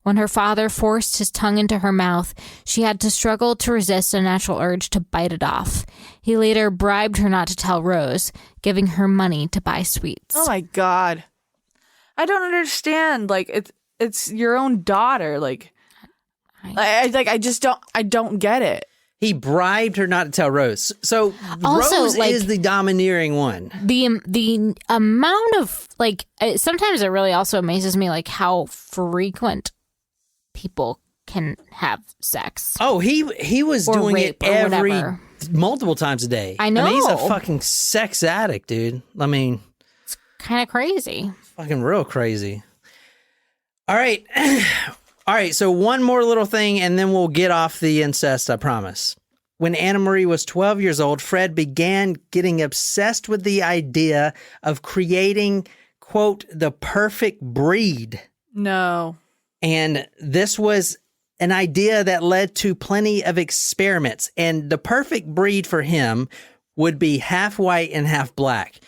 [SPEAKER 2] When her father forced his tongue into her mouth, she had to struggle to resist a natural urge to bite it off. He later bribed her not to tell Rose, giving her money to buy sweets.
[SPEAKER 3] Oh my God. I don't understand. Like, it's your own daughter. Like, I don't get it.
[SPEAKER 1] He bribed her not to tell Rose. So also, Rose is the domineering one.
[SPEAKER 2] The amount of, sometimes it really also amazes me, how frequent people can have sex.
[SPEAKER 1] Oh, he was doing it multiple times a day.
[SPEAKER 2] I know.
[SPEAKER 1] He's a fucking sex addict, dude. I mean,
[SPEAKER 2] it's kind of crazy.
[SPEAKER 1] Fucking real crazy. All right. All right, so one more little thing, and then we'll get off the incest, I promise. When Anna Marie was 12 years old, Fred began getting obsessed with the idea of creating, quote, the perfect breed.
[SPEAKER 3] No.
[SPEAKER 1] And this was an idea that led to plenty of experiments. And the perfect breed for him would be half white and half black.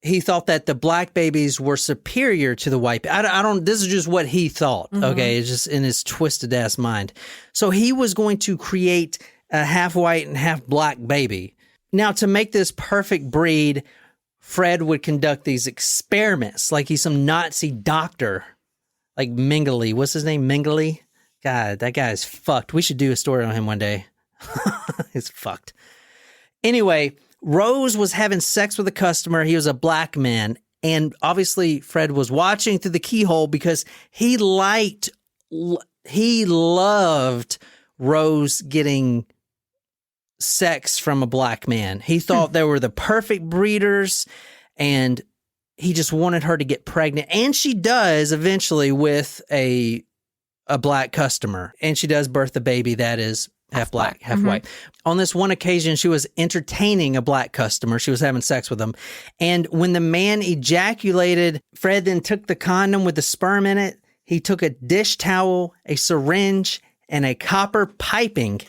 [SPEAKER 1] He thought that the black babies were superior to the white. I don't, this is just what he thought. Mm-hmm. Okay. It's just in his twisted ass mind. So he was going to create a half white and half black baby. Now, to make this perfect breed, Fred would conduct these experiments like he's some Nazi doctor, like Mengele. What's his name? Mengele? God, that guy is fucked. We should do a story on him one day. It's fucked. Anyway, Rose was having sex with a customer. He was a black man. And obviously, Fred was watching through the keyhole because he loved Rose getting sex from a black man. He thought they were the perfect breeders, and he just wanted her to get pregnant. And she does eventually with a black customer. And she does birth a baby that is half black, half white. On this one occasion, she was entertaining a black customer. She was having sex with him. And when the man ejaculated, Fred then took the condom with the sperm in it. He took a dish towel, a syringe, and a copper piping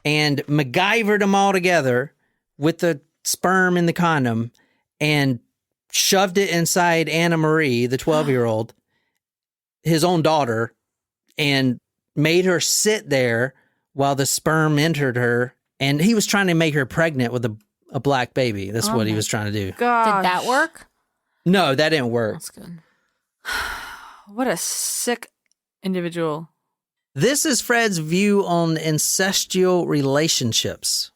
[SPEAKER 1] and MacGyvered them all together with the sperm in the condom and shoved it inside Anna Marie, the 12-year-old, his own daughter, and made her sit there while the sperm entered her. And he was trying to make her pregnant with a black baby. That's what he was trying to do.
[SPEAKER 3] God,
[SPEAKER 2] Did that work?
[SPEAKER 1] No, that didn't work.
[SPEAKER 2] That's good.
[SPEAKER 3] what a sick individual.
[SPEAKER 1] This is Fred's view on incestual relationships.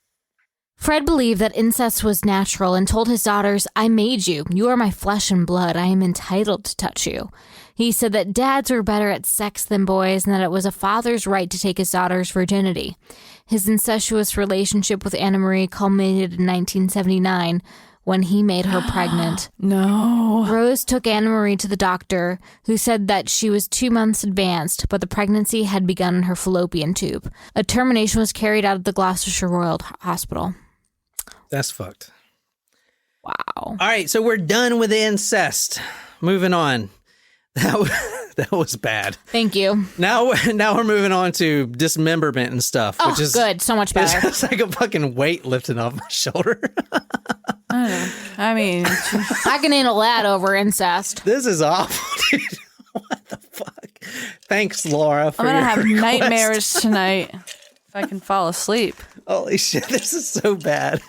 [SPEAKER 2] Fred believed that incest was natural and told his daughters, I made you. You are my flesh and blood. I am entitled to touch you. He said that dads were better at sex than boys and that it was a father's right to take his daughter's virginity. His incestuous relationship with Anna Marie culminated in 1979 when he made her pregnant.
[SPEAKER 3] No.
[SPEAKER 2] Rose took Anna Marie to the doctor, who said that she was 2 months advanced, but the pregnancy had begun in her fallopian tube. A termination was carried out of the Gloucestershire Royal Hospital.
[SPEAKER 1] That's fucked.
[SPEAKER 2] Wow.
[SPEAKER 1] All right, so we're done with the incest. Moving on. That was bad.
[SPEAKER 2] Thank you.
[SPEAKER 1] Now we're moving on to dismemberment and stuff, which is
[SPEAKER 2] good. So much better.
[SPEAKER 1] It's like a fucking weight lifting off my shoulder.
[SPEAKER 3] I mean,
[SPEAKER 2] I can handle that over incest.
[SPEAKER 1] This is awful, dude. What the fuck? Thanks, Laura, for
[SPEAKER 3] I'm gonna
[SPEAKER 1] your
[SPEAKER 3] have
[SPEAKER 1] request.
[SPEAKER 3] nightmares tonight if I can fall asleep.
[SPEAKER 1] Holy shit, this is so bad.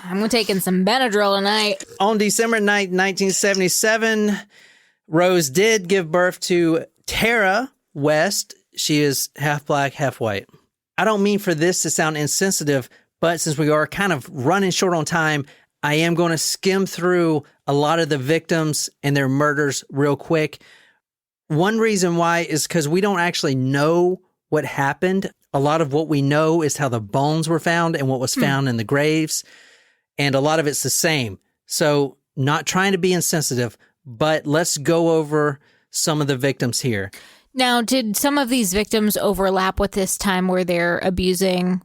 [SPEAKER 2] I'm taking some Benadryl tonight.
[SPEAKER 1] On December 9th, 1977, Rose did give birth to Tara West. She is half black, half white. I don't mean for this to sound insensitive, but since we are kind of running short on time, I am going to skim through a lot of the victims and their murders real quick. One reason why is because we don't actually know what happened. A lot of what we know is how the bones were found and what was found in the graves. And a lot of it's the same. So not trying to be insensitive, but let's go over some of the victims here.
[SPEAKER 2] Now, did some of these victims overlap with this time where they're abusing?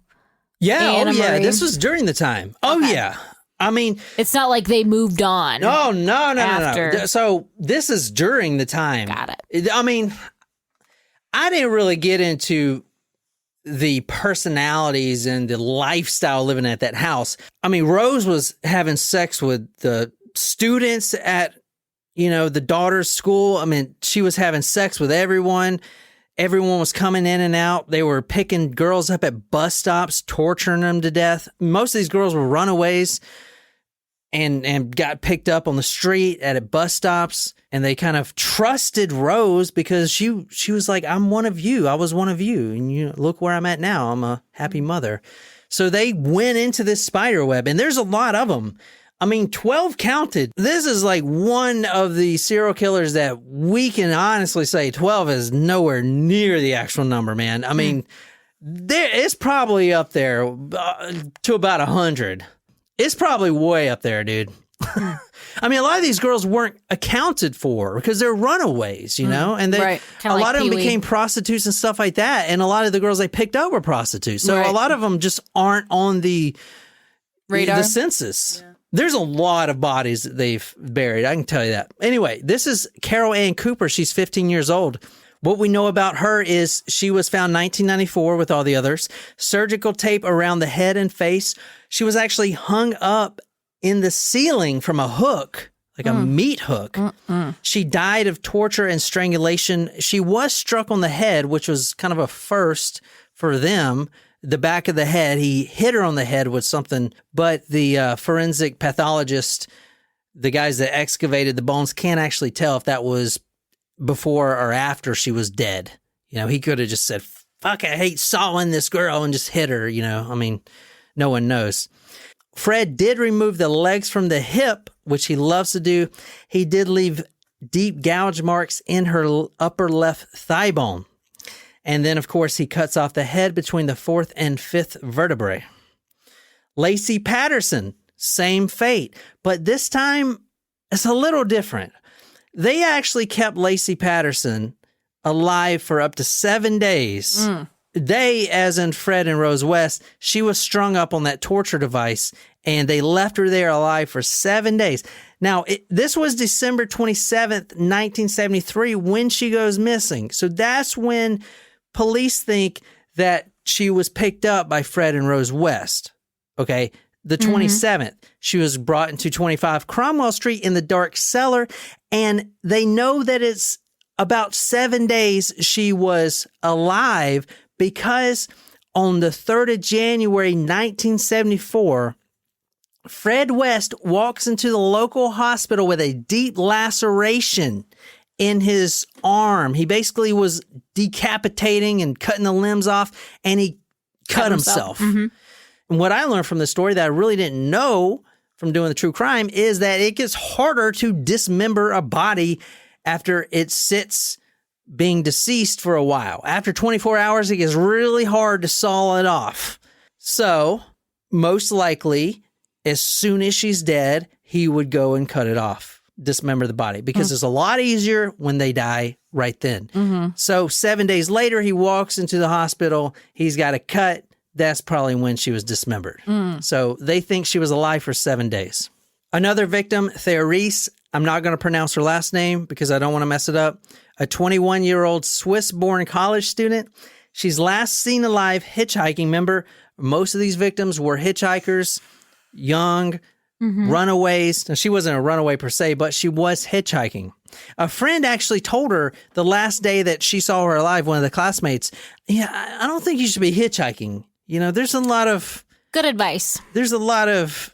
[SPEAKER 1] Yeah,
[SPEAKER 2] Anna
[SPEAKER 1] yeah.
[SPEAKER 2] Marie?
[SPEAKER 1] This was during the time. Oh,
[SPEAKER 2] Okay.
[SPEAKER 1] yeah. I mean,
[SPEAKER 2] It's not like they moved on.
[SPEAKER 1] oh, no.
[SPEAKER 2] After.
[SPEAKER 1] So this is during the time.
[SPEAKER 2] Got it.
[SPEAKER 1] I mean, I didn't really get into the personalities and the lifestyle living at that house. I mean, Rose was having sex with the students at, the daughter's school. I mean, she was having sex with everyone. Everyone was coming in and out. They were picking girls up at bus stops, torturing them to death. Most of these girls were runaways and got picked up on the street at bus stops. And they kind of trusted Rose because she was like, I'm one of you. I was one of you. And look where I'm at now. I'm a happy mother. So they went into this spider web, and there's a lot of them. I mean, 12 counted. This is like one of the serial killers that we can honestly say 12 is nowhere near the actual number, man. I mean, it's probably up there to about 100. It's probably way up there, dude. I mean, a lot of these girls weren't accounted for because they're runaways, and they,
[SPEAKER 3] Right.
[SPEAKER 2] Kinda
[SPEAKER 1] a lot
[SPEAKER 2] like
[SPEAKER 1] of them
[SPEAKER 2] Pee-wee.
[SPEAKER 1] became prostitutes and stuff like that. And a lot of the girls they picked up were prostitutes. So
[SPEAKER 3] Right.
[SPEAKER 1] a lot of them just aren't on the
[SPEAKER 3] Radar?
[SPEAKER 1] the census. There's a lot of bodies that they've buried. I can tell you that. Anyway, this is Carol Ann Cooper. She's 15 years old. What we know about her is she was found 1994 with all the others. Surgical tape around the head and face. She was actually hung up in the ceiling from a hook, like a meat hook. She died of torture and strangulation. She was struck on the head, which was kind of a first for them. The back of the head, he hit her on the head with something, but the forensic pathologist, the guys that excavated the bones, can't actually tell if that was before or after she was dead. He could have just said fuck, I hate sawing this girl, and just hit her, I mean, no one knows. Fred did remove the legs from the hip, which he loves to do. He did leave deep gouge marks in her upper left thigh bone. And then, of course, he cuts off the head between the fourth and fifth vertebrae. Lacey Patterson, same fate, but this time it's a little different. They actually kept Lacey Patterson alive for up to 7 days. They, as in Fred and Rose West, she was strung up on that torture device, and they left her there alive for 7 days. Now, this was December 27th, 1973, when she goes missing. So that's when police think that she was picked up by Fred and Rose West. Okay, the 27th, she was brought into 25 Cromwell Street in the dark cellar, and they know that it's about 7 days she was alive, because on the 3rd of January, 1974, Fred West walks into the local hospital with a deep laceration in his arm. He basically was decapitating and cutting the limbs off, and he cut himself. And what I learned from the story that I really didn't know from doing the true crime is that it gets harder to dismember a body after it sits being deceased for a while. After 24 hours, it gets really hard to saw it off. So, most likely, as soon as she's dead, he would go and cut it off, dismember the body, because it's a lot easier when they die right then. So 7 days later, he walks into the hospital. He's got a cut. That's probably when she was dismembered. So they think she was alive for 7 days. Another victim, Therese, I'm not going to pronounce her last name because I don't want to mess it up. A 21-year-old Swiss-born college student. She's last seen alive hitchhiking. Remember, most of these victims were hitchhikers, young, runaways. Now, she wasn't a runaway per se, but she was hitchhiking. A friend actually told her the last day that she saw her alive, one of the classmates, I don't think you should be hitchhiking. There's a lot of...
[SPEAKER 2] Good advice.
[SPEAKER 1] There's a lot of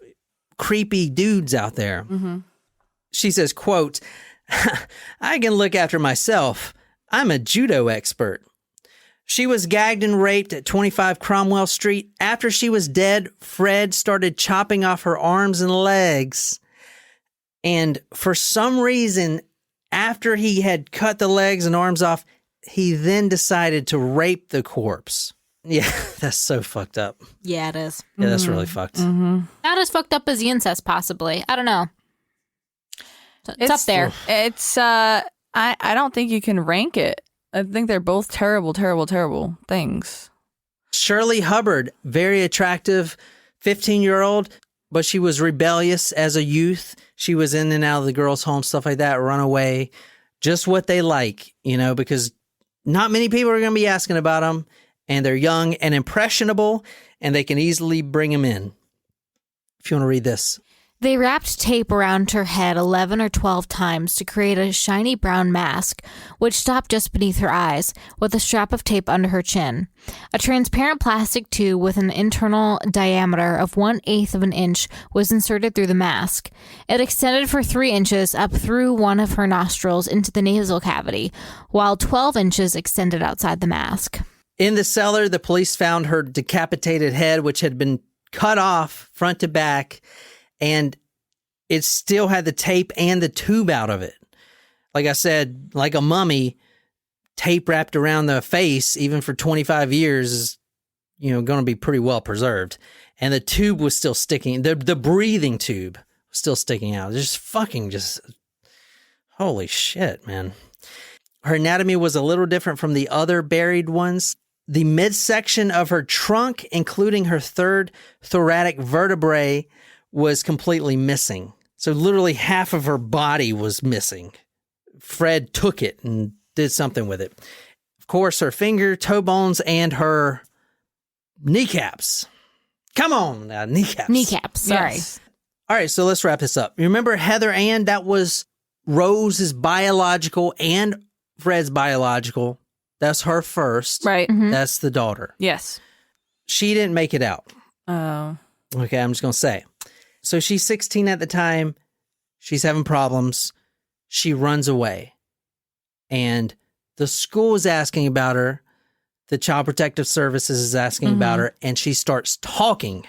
[SPEAKER 1] creepy dudes out there. She says, quote, I can look after myself. I'm a judo expert. She was gagged and raped at 25 Cromwell Street. After she was dead, Fred started chopping off her arms and legs. And for some reason, after he had cut the legs and arms off, he then decided to rape the corpse. Yeah, that's so fucked up.
[SPEAKER 2] Yeah, it is.
[SPEAKER 1] Yeah, that's really fucked.
[SPEAKER 2] Not as fucked up as the incest, possibly. I don't know. It's up there.
[SPEAKER 3] It's, I don't think you can rank it. I think they're both terrible, terrible, terrible things.
[SPEAKER 1] Shirley Hubbard, very attractive 15-year-old, but she was rebellious as a youth. She was in and out of the girls' home, stuff like that, run away. Just what they like, because not many people are going to be asking about them, and they're young and impressionable, and they can easily bring them in. If you want to read this.
[SPEAKER 2] They wrapped tape around her head 11 or 12 times to create a shiny brown mask, which stopped just beneath her eyes, with a strap of tape under her chin. A transparent plastic tube with an internal diameter of 1/8 of an inch was inserted through the mask. It extended for 3 inches up through one of her nostrils into the nasal cavity, while 12 inches extended outside the mask.
[SPEAKER 1] In the cellar, the police found her decapitated head, which had been cut off front to back, and it still had the tape and the tube out of it. Like I said, like a mummy, tape wrapped around the face, even for 25 years, is, going to be pretty well preserved. And the tube was still sticking. The breathing tube was still sticking out. Holy shit, man. Her anatomy was a little different from the other buried ones. The midsection of her trunk, including her third thoracic vertebrae, was completely missing. So literally half of her body was missing. Fred took it and did something with it. Of course, her finger, toe bones, and her kneecaps. Come on now, kneecaps.
[SPEAKER 2] Kneecaps, sorry.
[SPEAKER 3] Yes.
[SPEAKER 1] All right, so let's wrap this up. You remember Heather Ann? That was Rose's biological and Fred's biological. That's her first.
[SPEAKER 3] Right.
[SPEAKER 1] That's the daughter.
[SPEAKER 3] Yes.
[SPEAKER 1] She didn't make it out.
[SPEAKER 3] Oh.
[SPEAKER 1] Okay, I'm just going to say. So she's 16 at the time. She's having problems. She runs away. And the school is asking about her. the Child Protective Services is asking about her, and she starts talking.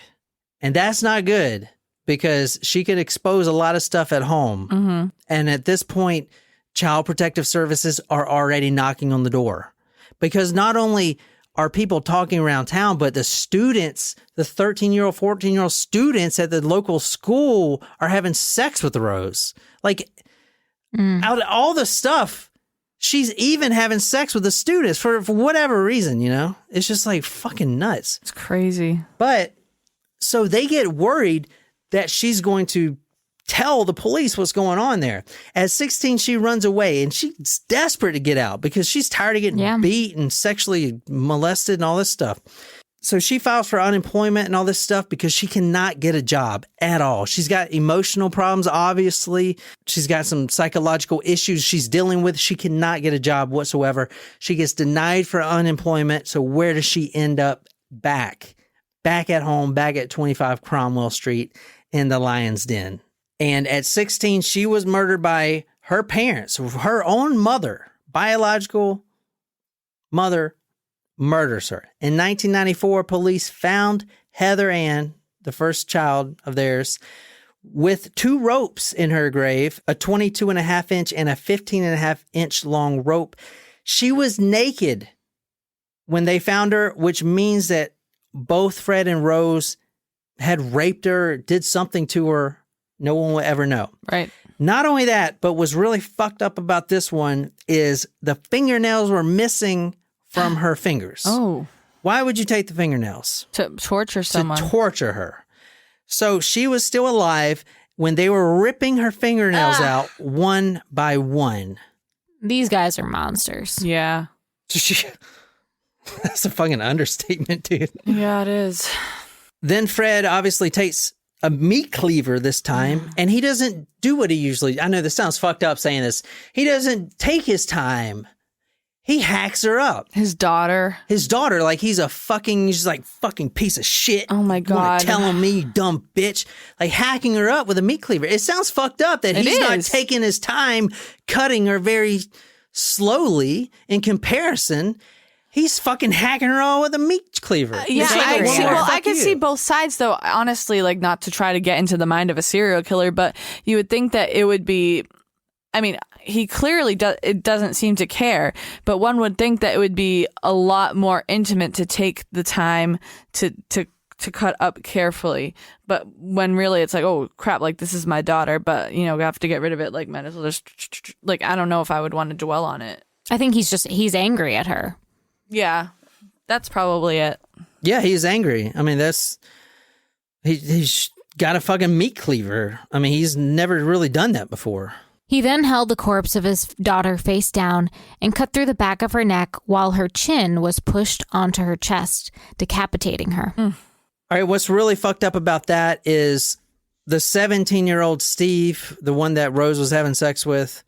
[SPEAKER 1] And that's not good because she could expose a lot of stuff at home. And at this point, Child Protective Services are already knocking on the door because not only are people talking around town, but the students, the 13-year-old, 14-year-old students at the local school are having sex with Rose. Like, out of all the stuff, she's even having sex with the students for whatever reason, you know? It's just like fucking nuts.
[SPEAKER 3] It's crazy.
[SPEAKER 1] But so they get worried that she's going to tell the police what's going on there. At 16, she runs away and she's desperate to get out because she's tired of getting beat and sexually molested and all this stuff. So she files for unemployment and all this stuff because she cannot get a job at all. She's got emotional problems, obviously. She's got some psychological issues she's dealing with. She cannot get a job whatsoever. She gets denied for unemployment. So where does she end up? Back at home, back at 25 Cromwell Street in the Lion's Den. And at 16, she was murdered by her parents. Her own mother, biological mother, murders her. In 1994, police found Heather Ann, the first child of theirs, with 2 ropes in her grave, a 22.5-inch and a 15.5-inch long rope. She was naked when they found her, which means that both Fred and Rose had raped her, did something to her. No one will ever know.
[SPEAKER 3] Right.
[SPEAKER 1] Not only that, but what's really fucked up about this one is the fingernails were missing from her fingers.
[SPEAKER 3] Oh.
[SPEAKER 1] Why would you take the fingernails?
[SPEAKER 3] To torture someone.
[SPEAKER 1] To torture her. So she was still alive when they were ripping her fingernails out one by one.
[SPEAKER 2] These guys are monsters.
[SPEAKER 3] Yeah.
[SPEAKER 1] That's a fucking understatement, dude.
[SPEAKER 3] Yeah, it is.
[SPEAKER 1] Then Fred obviously takes a meat cleaver this time, and he doesn't do what he usually... I know this sounds fucked up saying this. He doesn't take his time. He hacks her up.
[SPEAKER 3] His daughter,
[SPEAKER 1] like he's like fucking piece of shit.
[SPEAKER 3] Oh my God.
[SPEAKER 1] Telling me, you dumb bitch. Like hacking her up with a meat cleaver. It sounds fucked up that he's not taking his time cutting her very slowly in comparison. He's fucking hacking her all with a meat cleaver.
[SPEAKER 3] Yeah, I could see both sides, though, honestly, like not to try to get into the mind of a serial killer, but you would think that it would be, I mean, he clearly doesn't seem to care, but one would think that it would be a lot more intimate to take the time to cut up carefully. But when really it's like, oh crap, like this is my daughter, but you know, we have to get rid of it. Like, might as well just, like, I don't know if I would want to dwell on it.
[SPEAKER 2] I think he's angry at her.
[SPEAKER 3] Yeah, that's probably it.
[SPEAKER 1] Yeah, he's angry. I mean, he's got a fucking meat cleaver. I mean, he's never really done that before.
[SPEAKER 2] He then held the corpse of his daughter face down and cut through the back of her neck while her chin was pushed onto her chest, decapitating her.
[SPEAKER 1] All right, what's really fucked up about that is the 17-year-old Steve, the one that Rose was having sex with,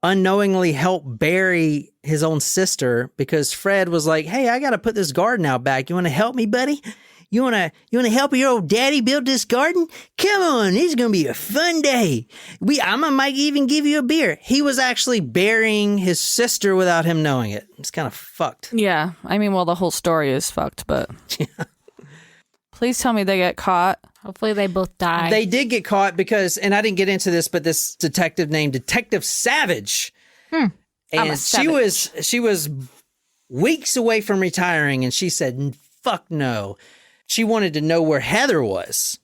[SPEAKER 1] unknowingly helped bury his own sister because Fred was like, hey, I got to put this garden out back. You want to help me, buddy? You want to help your old daddy build this garden? Come on, it's going to be a fun day. Might even give you a beer. He was actually burying his sister without him knowing it. It's kind of fucked.
[SPEAKER 3] Yeah. I mean, well, the whole story is fucked, but please tell me they get caught.
[SPEAKER 2] Hopefully they both die.
[SPEAKER 1] They did get caught because, and I didn't get into this, but this detective named Detective Savage. And she was weeks away from retiring, and she said, fuck no. She wanted to know where Heather was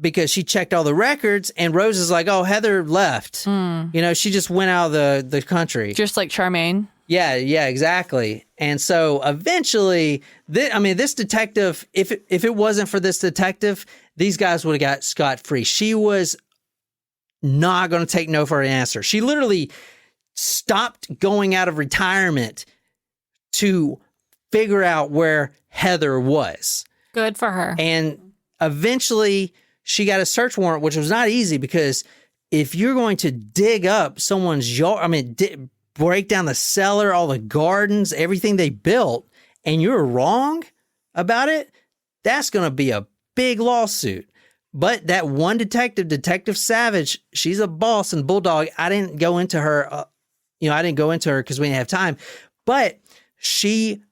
[SPEAKER 1] because she checked all the records, and Rose is like, oh, Heather left. You know, she just went out of the country.
[SPEAKER 3] Just like Charmaine.
[SPEAKER 1] Yeah, exactly. And so eventually, this detective, if it wasn't for this detective, these guys would have got scot-free. She was not going to take no for an answer. She literally stopped going out of retirement to figure out where Heather was.
[SPEAKER 2] Good for her.
[SPEAKER 1] And eventually, she got a search warrant, which was not easy because if you're going to dig up someone's yard, break down the cellar, all the gardens, everything they built, and you're wrong about it, that's going to be a big lawsuit. But that one detective, Detective Savage, she's a boss and bulldog. I didn't go into her, because we didn't have time. But she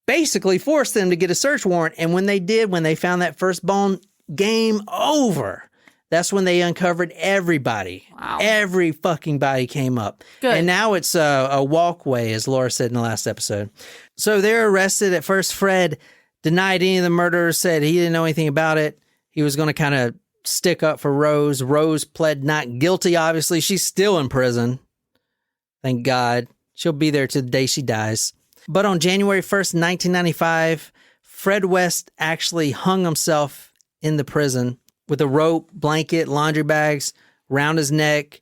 [SPEAKER 1] basically forced them to get a search warrant. And when they did, when they found that first bone, game over. That's when they uncovered everybody.
[SPEAKER 2] Wow.
[SPEAKER 1] Every fucking body came up.
[SPEAKER 3] Good.
[SPEAKER 1] And now it's a walkway, as Laura said in the last episode. So they're arrested. At first, Fred denied any of the murders, said he didn't know anything about it. He was going to kind of stick up for Rose. Rose pled not guilty, obviously. She's still in prison. Thank God. She'll be there to the day she dies. But on January 1st, 1995, Fred West actually hung himself in the prison with a rope, blanket, laundry bags around his neck,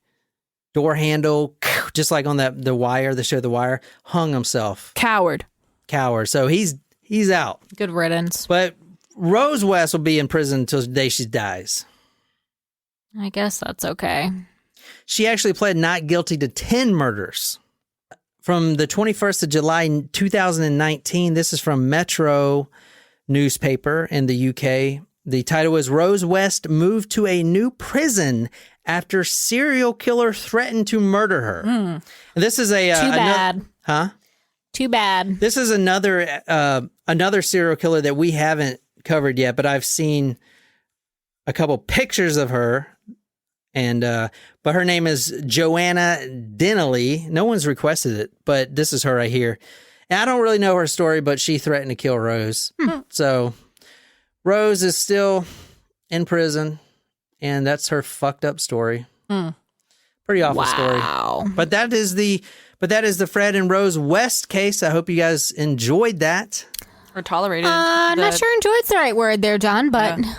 [SPEAKER 1] door handle, just like on the wire, the show The Wire, hung himself.
[SPEAKER 3] Coward.
[SPEAKER 1] So he's out.
[SPEAKER 2] Good riddance.
[SPEAKER 1] But Rose West will be in prison until the day she dies.
[SPEAKER 2] I guess that's okay.
[SPEAKER 1] She actually pled not guilty to 10 murders. From the 21st of July, 2019, this is from Metro newspaper in the UK. The title is Rose West moved to a new prison after serial killer threatened to murder her. And this is a...
[SPEAKER 2] Too bad.
[SPEAKER 1] Huh?
[SPEAKER 2] Too bad.
[SPEAKER 1] This is another serial killer that we haven't covered yet, but I've seen a couple pictures of her. And but her name is Joanna Dennehy. No one's requested it, but this is her right here. And I don't really know her story, but she threatened to kill Rose. So Rose is still in prison, and that's her fucked up story. Pretty awful story. But that is the Fred and Rose West case. I hope you guys enjoyed that.
[SPEAKER 3] Or tolerated.
[SPEAKER 2] I'm not sure enjoyed's the right word there, John, but...
[SPEAKER 3] Yeah.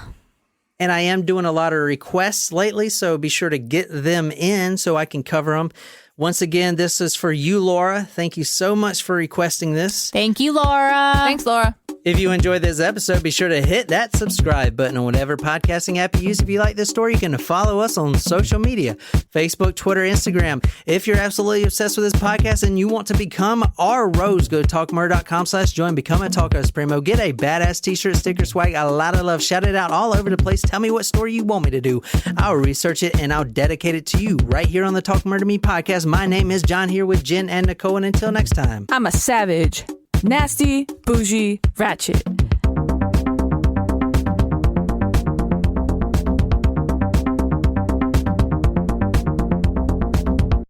[SPEAKER 1] And I am doing a lot of requests lately, so be sure to get them in so I can cover them. Once again, this is for you, Laura. Thank you so much for requesting this.
[SPEAKER 2] Thank you, Laura.
[SPEAKER 3] Thanks, Laura.
[SPEAKER 1] If you enjoyed this episode, be sure to hit that subscribe button on whatever podcasting app you use. If you like this story, you can follow us on social media, Facebook, Twitter, Instagram. If you're absolutely obsessed with this podcast and you want to become our Rose, go to talkmurder.com/join, become a Talk Us Primo, get a badass t-shirt, sticker, swag, a lot of love, shout it out all over the place. Tell me what story you want me to do. I'll research it and I'll dedicate it to you right here on the Talk Murder Me podcast. My name is John, here with Jen and Nicole, and until next time.
[SPEAKER 3] I'm a savage. Nasty, bougie, ratchet.